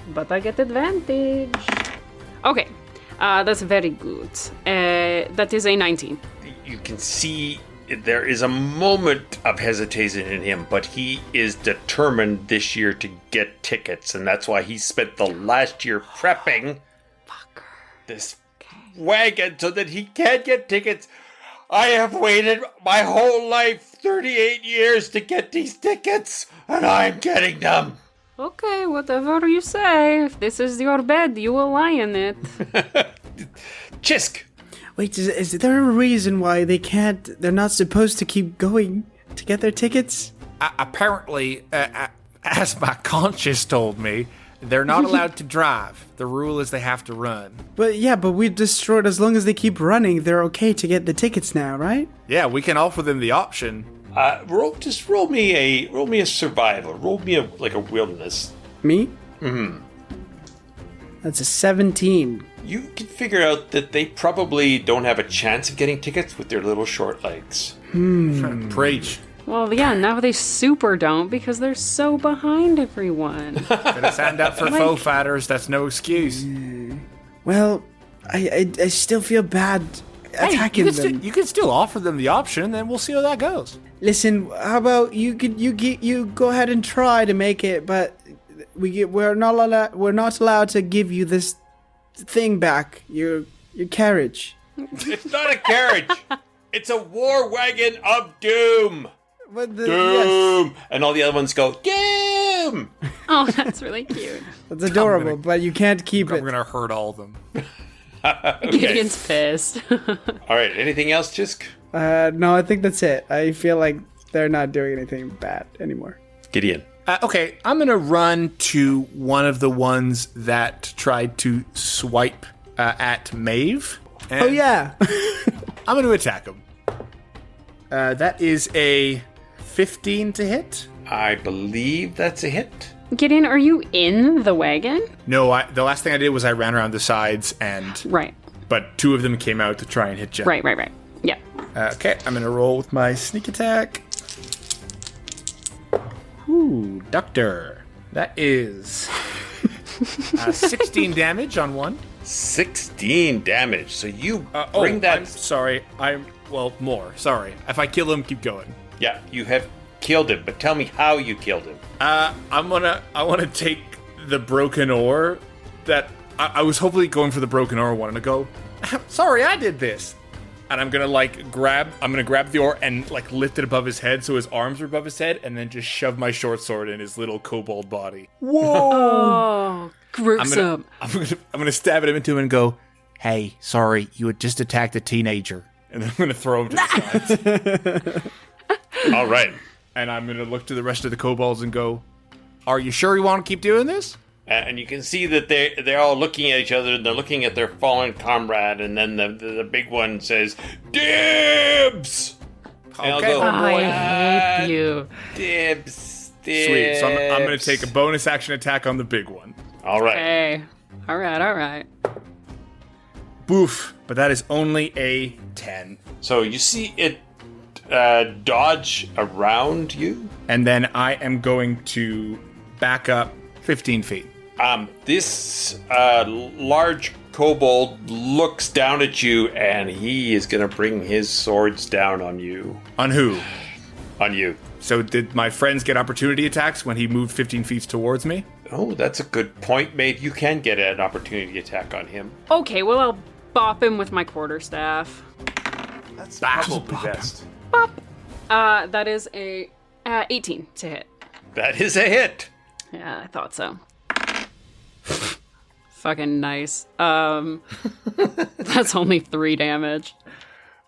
But I get advantage. Okay, that's very good. That is a 19. You can see there is a moment of hesitation in him, but he is determined this year to get tickets, and that's why he spent the last year prepping this wagon so that he can get tickets. I have waited my whole life, 38 years, to get these tickets, and I'm getting them. Okay, whatever you say. If this is your bed, you will lie in it. Xisk. Wait, is there a reason why they're not supposed to keep going to get their tickets? Apparently, as my conscience told me, they're not allowed to drive. The rule is they have to run. But we destroyed, as long as they keep running, they're okay to get the tickets now, right? Yeah, we can offer them the option. Roll me a survival. Roll me a wilderness. Me? Mm-hmm. That's a 17. You can figure out that they probably don't have a chance of getting tickets with their little short legs. Preach. Well, yeah, now they super don't because they're so behind everyone. Gonna stand up for faux fighters, that's no excuse. Well, I still feel bad attacking them. You can still offer them the option, and then we'll see how that goes. Listen, how about you go ahead and try to make it, but we're not allowed to give you this thing back, your carriage. It's not a carriage. It's a war wagon of doom. But Doom! Yes, And all the other ones go, Doom! Oh, that's really cute. that's adorable, but you can't keep I'm it. gonna hurt all of them. Gideon's pissed. All right, anything else, Xisk? No, I think that's it. I feel like they're not doing anything bad anymore. Gideon. Okay, I'm gonna run to one of the ones that tried to swipe at Maeve. Oh yeah. I'm gonna attack him. That is a 15 to hit. I believe that's a hit. Gideon, are you in the wagon? No, the last thing I did was I ran around the sides Right. but 2 of them came out to try and hit you. Right. Yeah. Okay, I'm gonna roll with my sneak attack. Ooh, Doctor. That is 16 damage on one. 16 damage. So you bring that. I'm sorry. More. Sorry. If I kill him, keep going. Yeah, you have killed him, but tell me how you killed him. I want to take the broken oar that I was hopefully going for the broken oar one and I go, sorry, I did this. And I'm going to grab the oar and lift it above his head so his arms are above his head and then just shove my short sword in his little kobold body. Oh, gruesome. I'm gonna stab at him into him and go, hey, sorry, you had just attacked a teenager. And then I'm going to throw him to the side. All right. And I'm going to look to the rest of the kobolds and go, are you sure you want to keep doing this? And you can see that they're all looking at each other, and they're looking at their fallen comrade, and then the big one says, Dibs! And I'll Okay. go, I hate you. Dibs. Sweet. So I'm going to take a bonus action attack on the big one. All right. Hey. All right. Boof. But that is only a 10. So you see it dodge around you. And then I am going to back up 15 feet. This large kobold looks down at you, and he is going to bring his swords down on you. On who? On you. So did my friends get opportunity attacks when he moved 15 feet towards me? Oh, that's a good point, Maeve. You can get an opportunity attack on him. Okay, well, I'll bop him with my quarterstaff. That's probably best. Bop. That is a 18 to hit. That is a hit. Yeah, I thought so. Fucking nice. That's only 3 damage.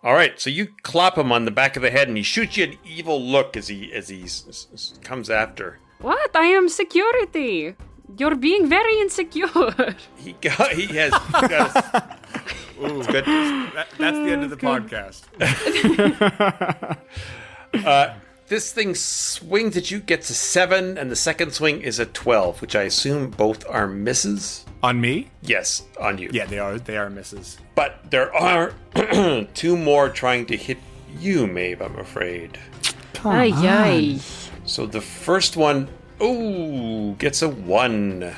All right, so you clop him on the back of the head, and he shoots you an evil look as he comes after. What? I am security. You're being very insecure. He has. Ooh, good. That's the end of the podcast. This thing swings at you, gets a 7, and the second swing is a 12, which I assume both are misses. On me? Yes, on you. Yeah, they are misses. But there are 2 more trying to hit you, Maeve, I'm afraid. Ay, ay. So the first one, gets a 1.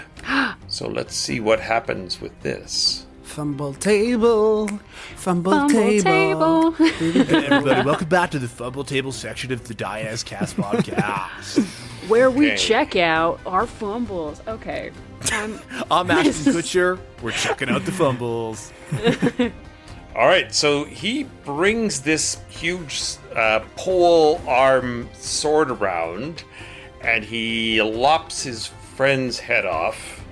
So let's see what happens with this. Fumble table. Fumble table. Everybody, welcome back to the Fumble Table section of the Diaz Cast podcast. Where we Okay. check out our fumbles. Okay. I'm Ashton Kutcher. We're checking out the fumbles. All right, so he brings this huge pole arm sword around, and he lops his friend's head off.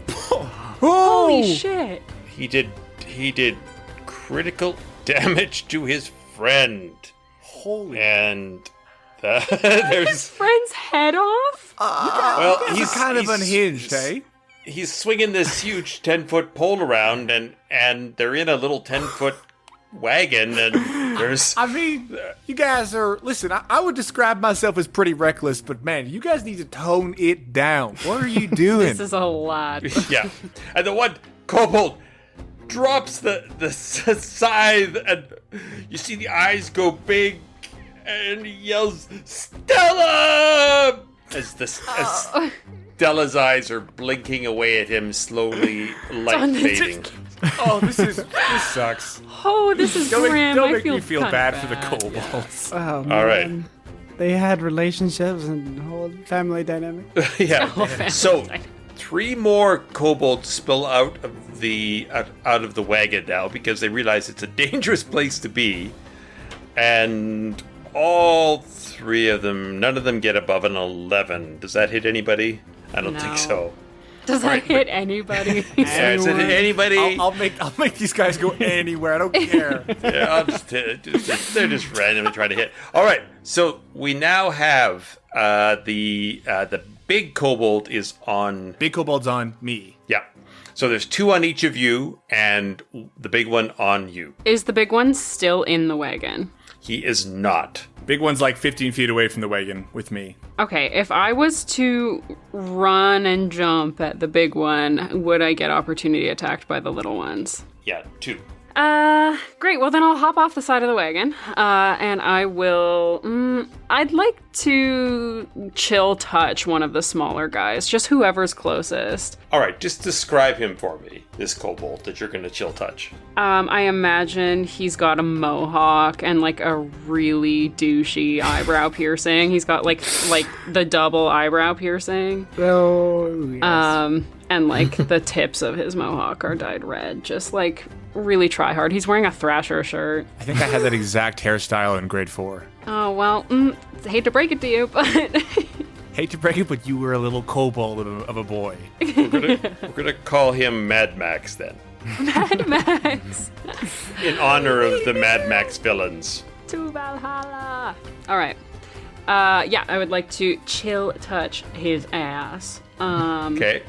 Holy shit. He did critical damage to his friend. Holy. And there's Friend's head off? well, He's kind of unhinged, eh? He's swinging this huge 10-foot pole around, and they're in a little 10-foot wagon, and there's. I mean, you guys are. Listen, I would describe myself as pretty reckless, but man, you guys need to tone it down. What are you doing? This is a lot. Yeah, and the one kobold drops the scythe, and you see the eyes go big, and he yells, "Stella!" as Stella's eyes are blinking away at him, slowly light fading. Oh, this sucks. Oh, this is grim. Don't I make feel me feel kinda bad for the kobolds. Oh, man. All right. They had relationships and whole family dynamic. Yeah. family So dynamic. 3 more kobolds spill out of the wagon now because they realize it's a dangerous place to be, and all 3 of them, none of them get above an 11. Does that hit anybody? I don't No. think so. Does that hit anybody? Yeah, is it anybody? I'll make these guys go anywhere. I don't care. Yeah, I'll just hit it. They're just randomly trying to hit. All right, so we now have the big kobold is on. Big kobold's on me. Yeah. So there's 2 on each of you, and the big one on you. Is the big one still in the wagon? He is not. Big one's like 15 feet away from the wagon with me. Okay, if I was to run and jump at the big one, would I get opportunity attacked by the little ones? Yeah, 2. Great. Well, then I'll hop off the side of the wagon, and I will. I'd like to chill touch one of the smaller guys, just whoever's closest. All right, just describe him for me, this kobold that you're going to chill touch. I imagine he's got a mohawk and like a really douchey eyebrow piercing. He's got like the double eyebrow piercing. Oh, yes. And like the tips of his mohawk are dyed red, just like really try hard. He's wearing a Thrasher shirt. I think I had that exact hairstyle in grade 4. Oh, well, hate to break it to you, but Hate to break it, but you were a little kobold of a boy. We're gonna call him Mad Max then. Mad Max. In honor of the Mad Max villains. To Valhalla. All right. Yeah, I would like to chill touch his ass. Okay.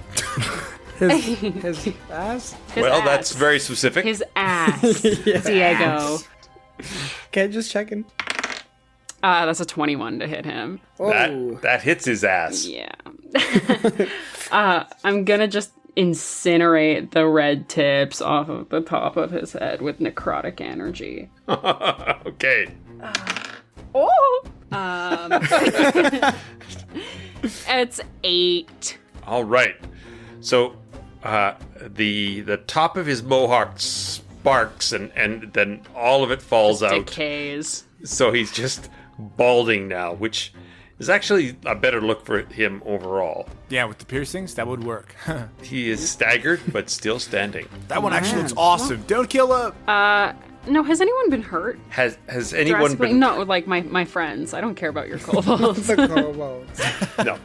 His ass? His Well, ass. that's very specific. His ass, Diego. Okay, just checking. That's a 21 to hit him. Oh, That hits his ass. Yeah. I'm gonna just incinerate the red tips off of the top of his head with necrotic energy. Okay. Oh! It's 8. All right. So the top of his mohawk sparks and then all of it falls out. Decays. So he's just balding now, which is actually a better look for him overall. Yeah, with the piercings, that would work. He is staggered, but still standing. That one actually looks awesome. Don't kill him. No, has anyone been hurt? Has anyone Drastically? been... No, like my friends. I don't care about your kobolds. the kobolds. No.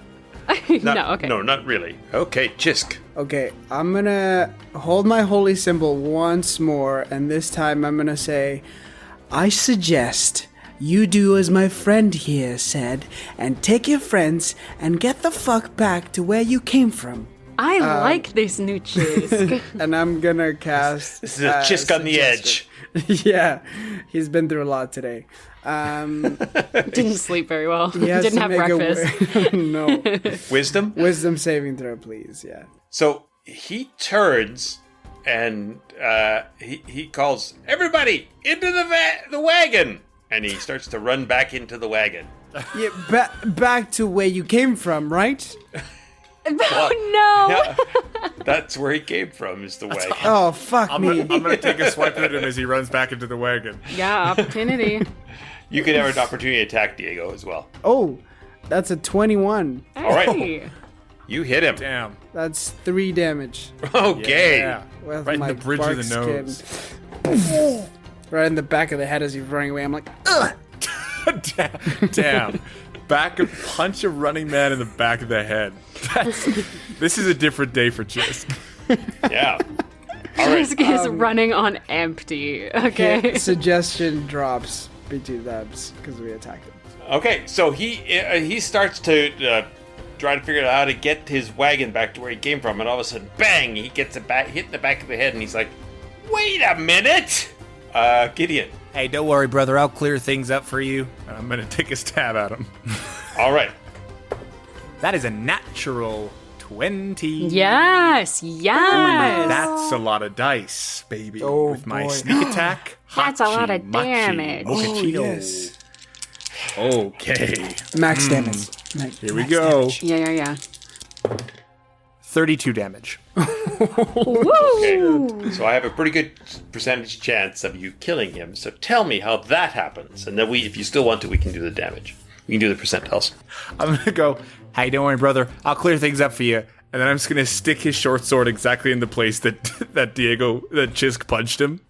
No, okay. No, not really. Okay, Xisk. Okay, I'm gonna hold my holy symbol once more, and this time I'm gonna say, I suggest you do as my friend here said, and take your friends and get the fuck back to where you came from. I like this new Xisk. And I'm gonna cast... This is a Xisk on the edge. Yeah, he's been through a lot today. Didn't sleep very well. He has Didn't to have make breakfast. No. Wisdom? Wisdom saving throw, please, yeah. So he turns and he calls, everybody, into the wagon! And he starts to run back into the wagon. Yeah, back to where you came from, right? Oh no! Yeah, that's where he came from, is the wagon. Oh, fuck me. I'm gonna take a swipe at him as he runs back into the wagon. Yeah, opportunity. You can have an opportunity attack, Diego, as well. Oh, that's a 21. All right. Hey. You hit him. Damn. That's 3 damage. Okay. Yeah. With Right in my the bridge of the bark nose. skin. Right in the back of the head as he's running away. I'm like, ugh! Damn. Punch a running man in the back of the head. This is a different day for Xisk. Yeah. All right. Xisk is running on empty. Okay. Suggestion drops between them because we attacked him. Okay, so he starts to try to figure out how to get his wagon back to where he came from, and all of a sudden, bang! He gets it back, hit in the back of the head, and he's like, "Wait a minute, Gideon." Hey, don't worry, brother. I'll clear things up for you. And I'm gonna take a stab at him. All right. That is a natural 20. Yes. That's a lot of dice, baby. Oh, With my boy. sneak attack. That's a lot of hachi, machi, damage. mochaccino. Oh, yes. Okay. Max damage. Here we go. Yeah. 32 damage. Okay. So I have a pretty good percentage chance of you killing him. So tell me how that happens, and then if you still want to, we can do the damage. We can do the percentiles. I'm gonna go, hey, don't worry, brother. I'll clear things up for you. And then I'm just gonna stick his short sword exactly in the place that Xisk punched him.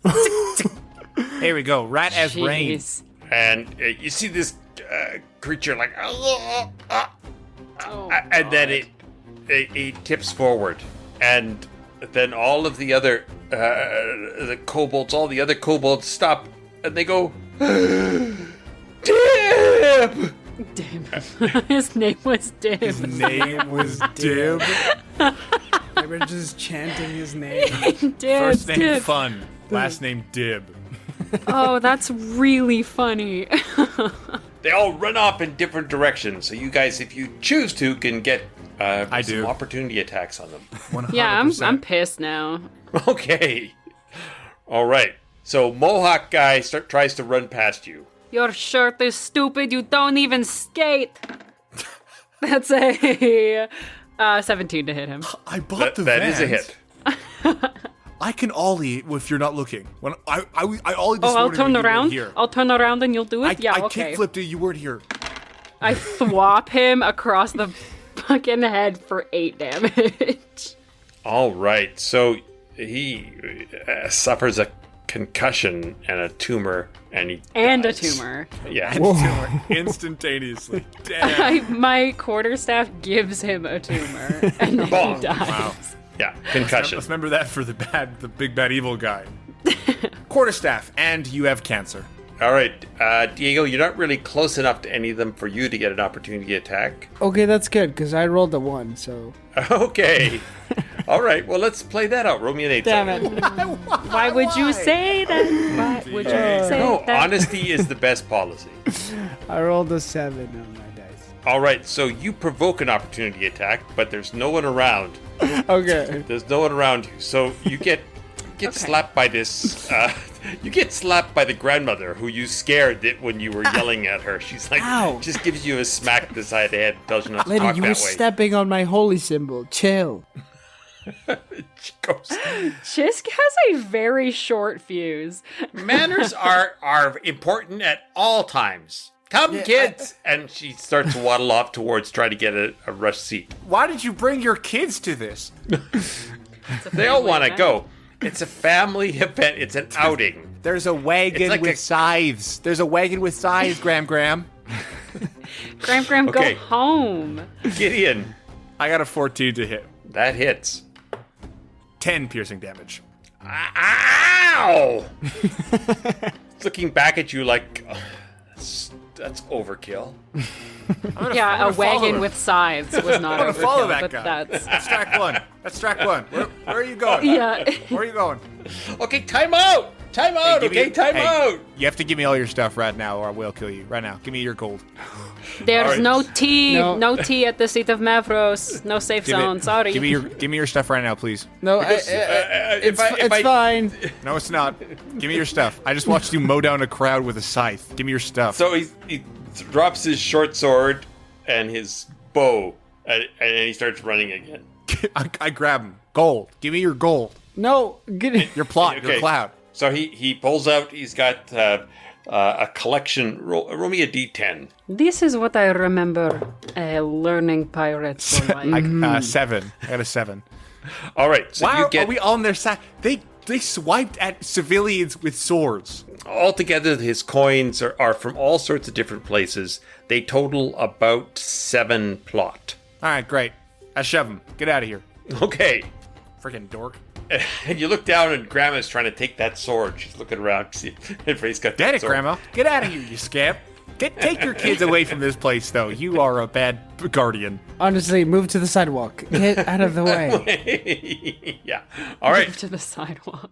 Here we go, right as rain. Jeez. And you see this creature like, Oh, and then it tips forward, and then all of the other the kobolds, all the other kobolds stop, and they go, Dib! Dib. His name was Dib. His name was Dib. They were just chanting his name. Dib. First name Dib. Fun, last name Dib. Oh, that's really funny. They all run off in different directions. So you guys, if you choose to, can get some opportunity attacks on them. 100%. Yeah, I'm pissed now. Okay. All right. So Mohawk guy tries to run past you. Your shirt is stupid. You don't even skate. That's a 17 to hit him. I bought the That is a Vans. hit. I can ollie if you're not looking. When I ollie this Oh, I'll morning turn when you weren't around. here. I'll turn around and you'll do it. I Okay. kick-flipped it. You weren't here. I thwop him across the fucking head for 8 damage. All right. So he suffers a concussion and a tumor, and he And a dies. tumor. Yeah. Tumor instantaneously. Damn. My quarterstaff gives him a tumor and then he Bonk. dies. Wow. Yeah, concussion. Let's remember that for the big bad evil guy. Quarterstaff, and you have cancer. All right, Diego, you're not really close enough to any of them for you to get an opportunity attack. Okay, that's good, because I rolled a 1, so... Okay. All right, well, let's play that out. Roll me an 8. Damn it. Why would you say that? Why would you say No, that? honesty is the best policy. I rolled a 7 on my dice. All right, so you provoke an opportunity attack, but there's no one around. Okay. There's no one around you, so you get slapped by this. You get slapped by the grandmother who you scared that when you were yelling at her. She's like, Ow. just gives you a smack to the side of the head, tells you not to Lady, talk you that were way. stepping on my holy symbol. Chill. She goes, Xisk has a very short fuse. manners are important at all times. Come, kids! And she starts to waddle off towards trying to get a rush seat. Why did you bring your kids to this? They all want to go. It's a family event. It's an outing. There's a wagon It's like with a- scythes. There's a wagon with scythes, Graham. Graham, Okay. go home. Gideon, I got a 14 to hit. that hits. 10 piercing damage. Ow! Looking back at you like, "Ugh, that's overkill. Yeah, a follow wagon him. with scythes was not I'm gonna follow overkill, that but guy. that's... That's track one. That's track one. Where are you going? Yeah. Where are you going? Okay, time out! Time out, Give me- okay? Time hey, out! You have to give me all your stuff right now or I will kill you. Right now. Give me your gold. There's Alright. no tea. No. No tea at the seat of Mavros. No safe Give zone. it- Sorry. Give me your stuff right now, please. No, if I- it's fine. No, it's not. Give me your stuff. I just watched you mow down a crowd with a scythe. Give me your stuff. So he drops his short sword and his bow, and he starts running again. I grab him. Gold. Give me your gold. No, get it. Your plot. Your Okay. cloud. So he pulls out, he's got a collection. Roll me a d10. This is what I remember learning pirates were like. 7. I got a 7. All right, so Why you get are we on their side? They swiped at civilians with swords. altogether his coins are from all sorts of different places. They total about 7 plot. All right, great. I shove him. Get out of here. Okay. Freaking dork. And you look down and Grandma's trying to take that sword. She's looking around. See if he's got Get that it, sword. Grandma. Get out of here, you scamp. Take your kids away from this place, though. You are a bad guardian. Honestly, move to the sidewalk. Get out of the way. Yeah. All right. To the sidewalk.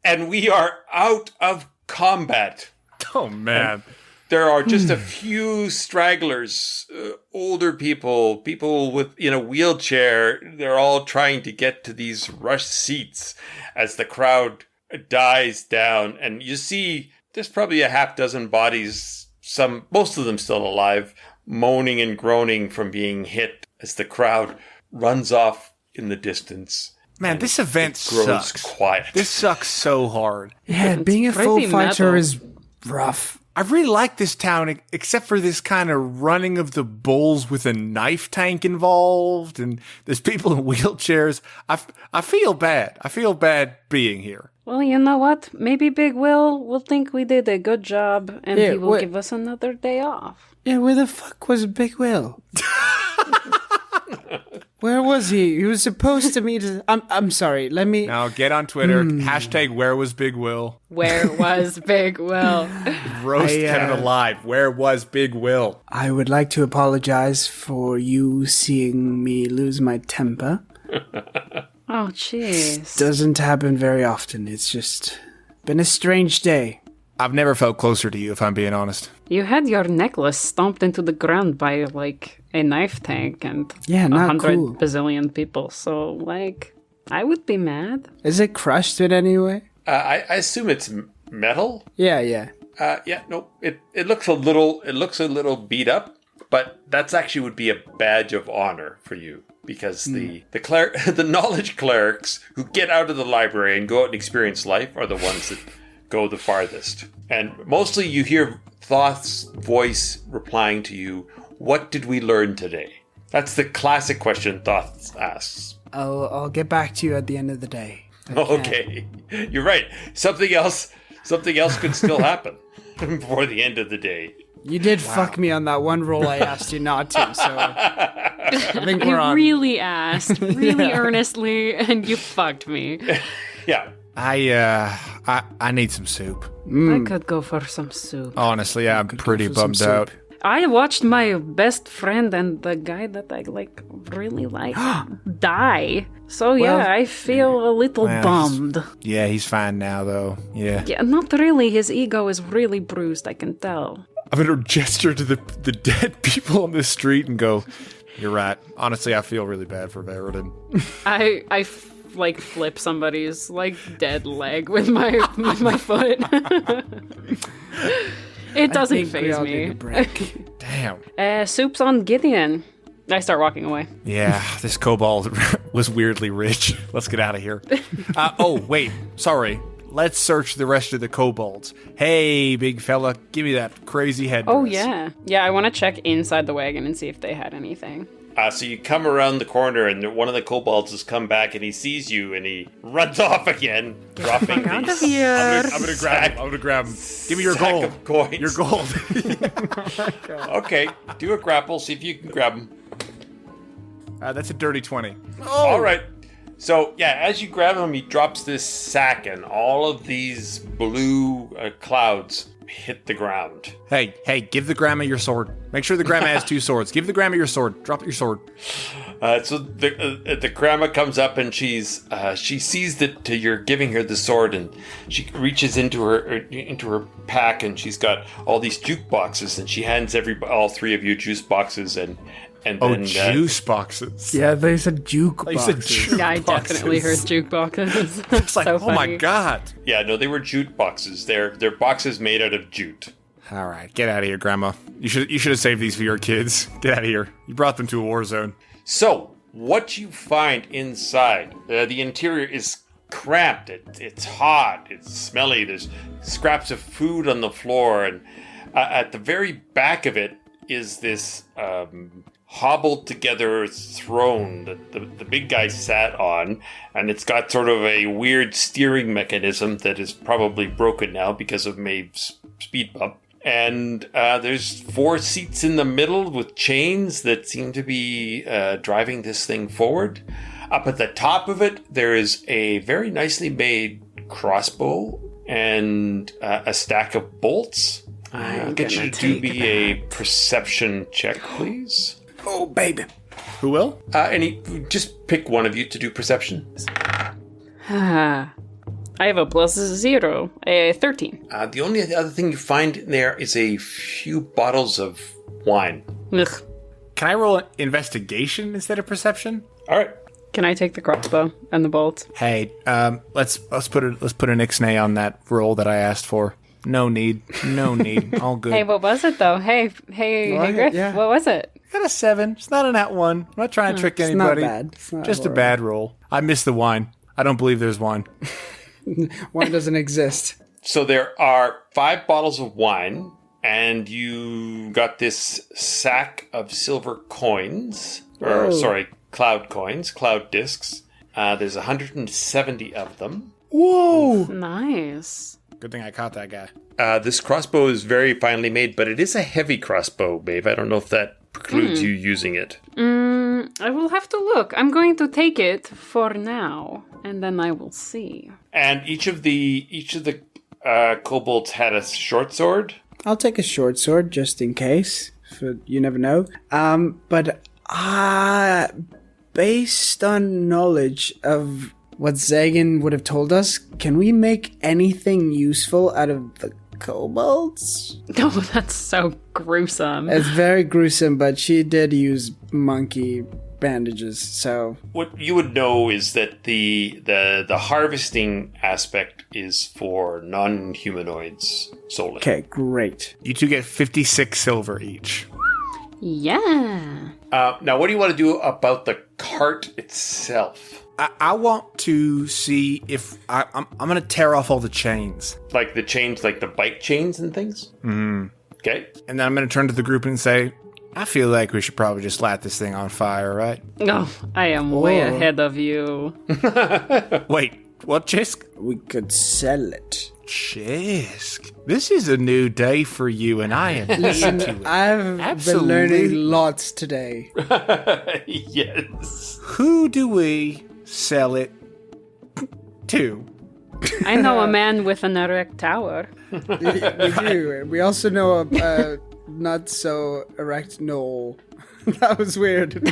And we are out of combat. Oh, man. There are just a few stragglers, older people with in a wheelchair. They're all trying to get to these rush seats as the crowd dies down. And you see there's probably a half dozen bodies, most of them still alive, moaning and groaning from being hit as the crowd runs off in the distance. Man, this event Grows sucks. quiet. This sucks so hard. Yeah, being a full pretty fighter metal. is rough. I really like this town, except for this kind of running of the bulls with a knife tank involved, and there's people in wheelchairs. I feel bad. I feel bad being here. Well, you know what? Maybe Big will think we did a good job, and Yeah, he will what- give us another day off. Yeah, where the fuck was Big Will? Where was he? He was supposed to meet us. I'm sorry. Let me. Now get on Twitter. Hashtag where was Big Will? Where was Big Will? Roast I, Canada Live. Where was Big Will? I would like to apologize for you seeing me lose my temper. Oh, jeez. Doesn't happen very often. It's just been a strange day. I've never felt closer to you, if I'm being honest. You had your necklace stomped into the ground by, like, a knife tank and Yeah, not 100 cool. bazillion people. So, like, I would be mad. Is it crushed in any way? I assume it's metal. Yeah, yeah. Yeah, no, it looks a little beat up, but that's actually would be a badge of honor for you because the knowledge clerics who get out of the library and go out and experience life are the ones that go the farthest. And mostly you hear Thoth's voice replying to you, "What did we learn today?" That's the classic question Thoth asks. I'll get back to you at the end of the day. Okay, you're right. Something else could still happen before the end of the day. You did fuck me on that one roll I asked you not to, so I think we're I on. really asked, really earnestly, and you fucked me. Yeah. I need some soup. I could go for some soup. Honestly, I'm pretty for some bummed out. soup. I watched my best friend and the guy that I really like die. So yeah, Well, I feel a little well, bummed. Yeah, he's fine now, though. Yeah. Yeah, not really. His ego is really bruised, I can tell. I'm going to gesture to the dead people on the street and go, you're right. Honestly, I feel really bad for Veridin. I flip somebody's dead leg with my foot. It doesn't think we faze all need a me. break. Damn. Soup's on Gideon. I start walking away. Yeah, this kobold was weirdly rich. Let's get out of here. Oh, wait. Sorry. Let's search the rest of the kobolds. Hey, big fella, give me that crazy headdress. Oh yeah. Yeah, I want to check inside the wagon and see if they had anything. So you come around the corner, and one of the kobolds has come back, and he sees you, and he runs off again, dropping out these of here. I'm gonna grab him. I'm gonna grab him. Give me your sack gold. of coins. Your gold. Okay, do a grapple, see if you can grab him. That's a dirty 20. All right. So, yeah, as you grab him, he drops this sack, and all of these blue clouds hit the ground. Hey, give the grandma your sword. Make sure the grandma has 2 swords. Give the grandma your sword. Drop your sword. So the grandma comes up, and she sees that you're giving her the sword, and she reaches into her pack, and she's got all these juke boxes, and she hands all 3 of you juice boxes, and then juice boxes. Yeah, they said juke They said boxes. juke Yeah, I definitely heard boxes. jukeboxes. It's like, So oh my funny. god. Yeah, no, they were jute boxes. They're boxes made out of jute. All right, get out of here, grandma. You should have saved these for your kids. Get out of here. You brought them to a war zone. So, what you find inside, the interior is cramped. It's hot. It's smelly. There's scraps of food on the floor, and at the very back of it is this hobbled together throne that the big guy sat on, and it's got sort of a weird steering mechanism that is probably broken now because of Maeve's speed bump. And there's 4 seats in the middle with chains that seem to be driving this thing forward. Up at the top of it, there is a very nicely made crossbow and a stack of bolts. I'll get you to do me a perception check, please. Oh, baby. Who will? Just pick one of you to do perception. I have a +0, a 13. The only other thing you find in there is a few bottles of wine. Ugh. Can I roll investigation instead of perception? All right. Can I take the crossbow and the bolt? Hey, let's put an ixnay on that roll that I asked for. No need. All good. Hey, what was it though? Hey, Griff, yeah. what was it? Got a 7. It's not an at 1. I'm not trying to trick anybody. not bad. It's not Just a horrible. bad roll. I missed the wine. I don't believe there's wine. Wine doesn't exist. So there are 5 bottles of wine, and you got this sack of silver coins. Cloud coins, cloud discs. There's 170 of them. Whoa! Nice. Good thing I caught that guy. This crossbow is very finely made, but it is a heavy crossbow, Maeve. I don't know if that precludes you using it. I will have to look. I'm going to take it for now, and then I will see. And each of the kobolds had a short sword. I'll take a short sword just in case. You never know. But based on knowledge of what Zagan would have told us, can we make anything useful out of the kobolds? Oh, that's so gruesome. It's very gruesome, but she did use monkey bandages, so... What you would know is that the harvesting aspect is for non-humanoids solely. Okay, great. You 2 get 56 silver each. Yeah. Now, what do you want to do about the cart itself? I want to see if I'm going to tear off all the chains. Like the chains, like the bike chains and things? Mm-hmm. Okay. And then I'm going to turn to the group and say, I feel like we should probably just light this thing on fire, right? Oh, I am way ahead of you. Wait, What, Xisk? We could sell it. Xisk. This is a new day for you, and I am Listen, into it. I've Absolutely. been learning lots today. Yes. Who do we sell it to? I know a man with an erect tower. We do. We also know a not so erect knoll. That was weird.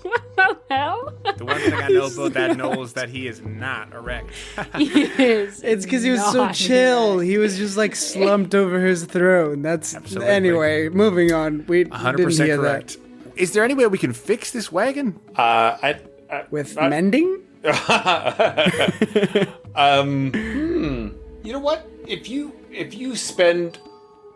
What the hell? The one thing I know about that Noel is that he is not erect. Yes. It's because he was so Not chill. He was just like slumped over his throne. That's Absolutely. anyway. Moving on. We 100% didn't hear correct. Is there any way we can fix this wagon? that. With mending? You know what? If you spend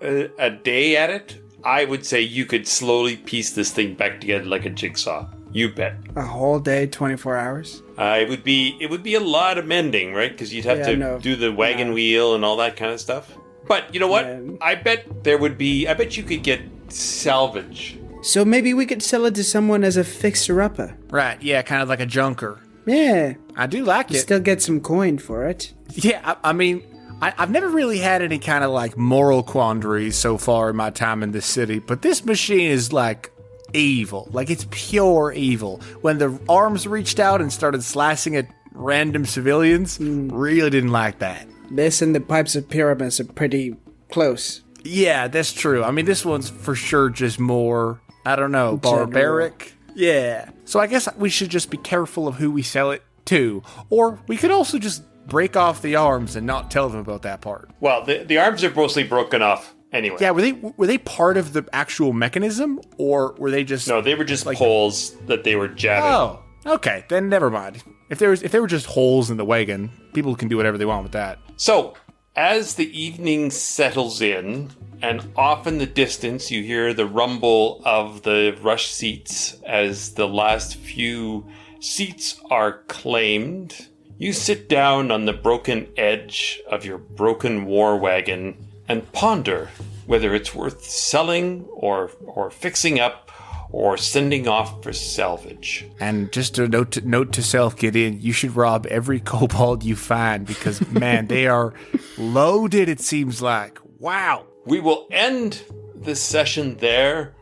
a day at it, I would say you could slowly piece this thing back together like a jigsaw. You bet. A whole day, 24 hours? It would be a lot of mending, right? Because you'd have to do the wagon wheel and all that kind of stuff. But you know what? Man. I bet you could get salvage. So maybe we could sell it to someone as a fixer-upper. Right, yeah, kind of like a junker. Yeah. I do like it. Still get some coin for it. Yeah, I mean, I've never really had any kind of like moral quandaries so far in my time in this city, but this machine is like evil. Like it's pure evil. When the arms reached out and started slashing at random civilians, really didn't like that. This and the Pipes of Pyramus are pretty close. Yeah, that's true. I mean, this one's for sure just more, I don't know, barbaric. Yeah. So I guess we should just be careful of who we sell it to. Or we could also just break off the arms and not tell them about that part. Well, the arms are mostly broken off anyway. Yeah, were they part of the actual mechanism, or were they just... No, they were just poles that they were jabbing. Oh, okay, then never mind. If there were just holes in the wagon, people can do whatever they want with that. So, as the evening settles in, and off in the distance you hear the rumble of the rush seats as the last few seats are claimed, you sit down on the broken edge of your broken war wagon and ponder whether it's worth selling or fixing up or sending off for salvage. And just a note to self, Gideon, you should rob every kobold you find because, man, they are loaded, it seems like. Wow. We will end this session there.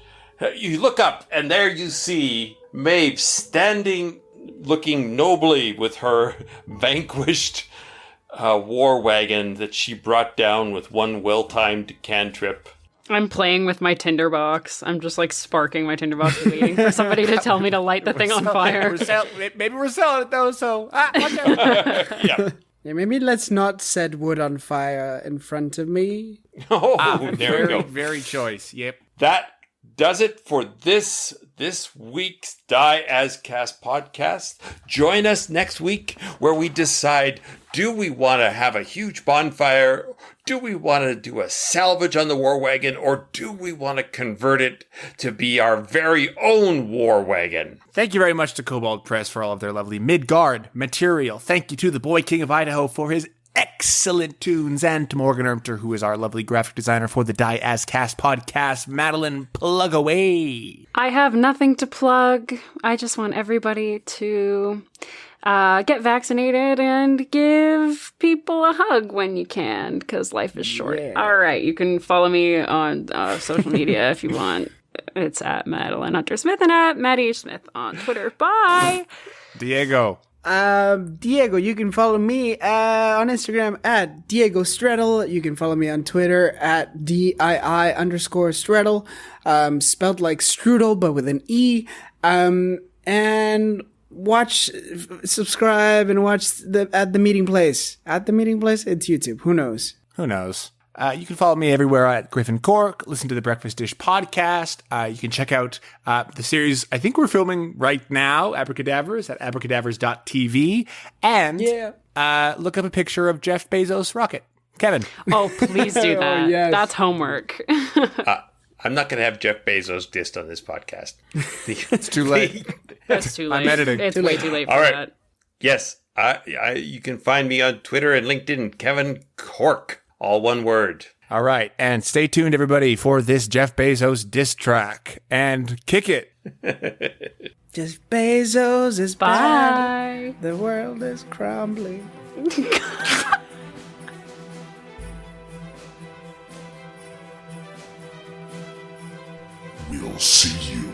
You look up, and there you see Maeve standing, looking nobly with her vanquished war wagon that she brought down with one well-timed cantrip. I'm playing with my tinderbox. I'm just like sparking my tinderbox, waiting for somebody to tell me to light the thing on fire. Maybe we're selling it, though, so... watch out. Yeah. Yeah, maybe let's not set wood on fire in front of me. Oh, there we go. Very choice, yep. That does it for this week's Die As Cast podcast. Join us next week where we decide, do we want to have a huge bonfire? Do we want to do a salvage on the war wagon? Or do we want to convert it to be our very own war wagon? Thank you very much to Kobold Press for all of their lovely Midgard material. Thank you to the Boy King of Idaho for his excellent tunes, and to Morgan Ermter, who is our lovely graphic designer for the Die As Cast podcast. Madeline, plug away. I have nothing to plug. I just want everybody to get vaccinated and give people a hug when you can, because life is short. Yeah. All right, you can follow me on social media if you want. It's at Madeline Hunter Smith and at Maddie Smith on Twitter. Bye. Diego. Diego, you can follow me on Instagram at Diego Stredel. You can follow me on Twitter at DII_Stredel, spelled like strudel, but with an E. And subscribe and watch at the meeting place. At the meeting place, it's YouTube. Who knows? Who knows? You can follow me everywhere at Griffin Cork. Listen to the Breakfast Dish podcast. You can check out the series I think we're filming right now, Abracadavers, at abracadavers.tv. And look up a picture of Jeff Bezos' rocket. Kevin. Oh, please do that. Oh, yes. That's homework. I'm not going to have Jeff Bezos dissed on this podcast. It's too late. That's too late. I'm editing. It's way too late for All right. that. Yes, you can find me on Twitter and LinkedIn, Kevin Cork, all one word. All right, and stay tuned, everybody, for this Jeff Bezos diss track. And kick it. Jeff Bezos is Bye. bad. The world is crumbling. We'll see you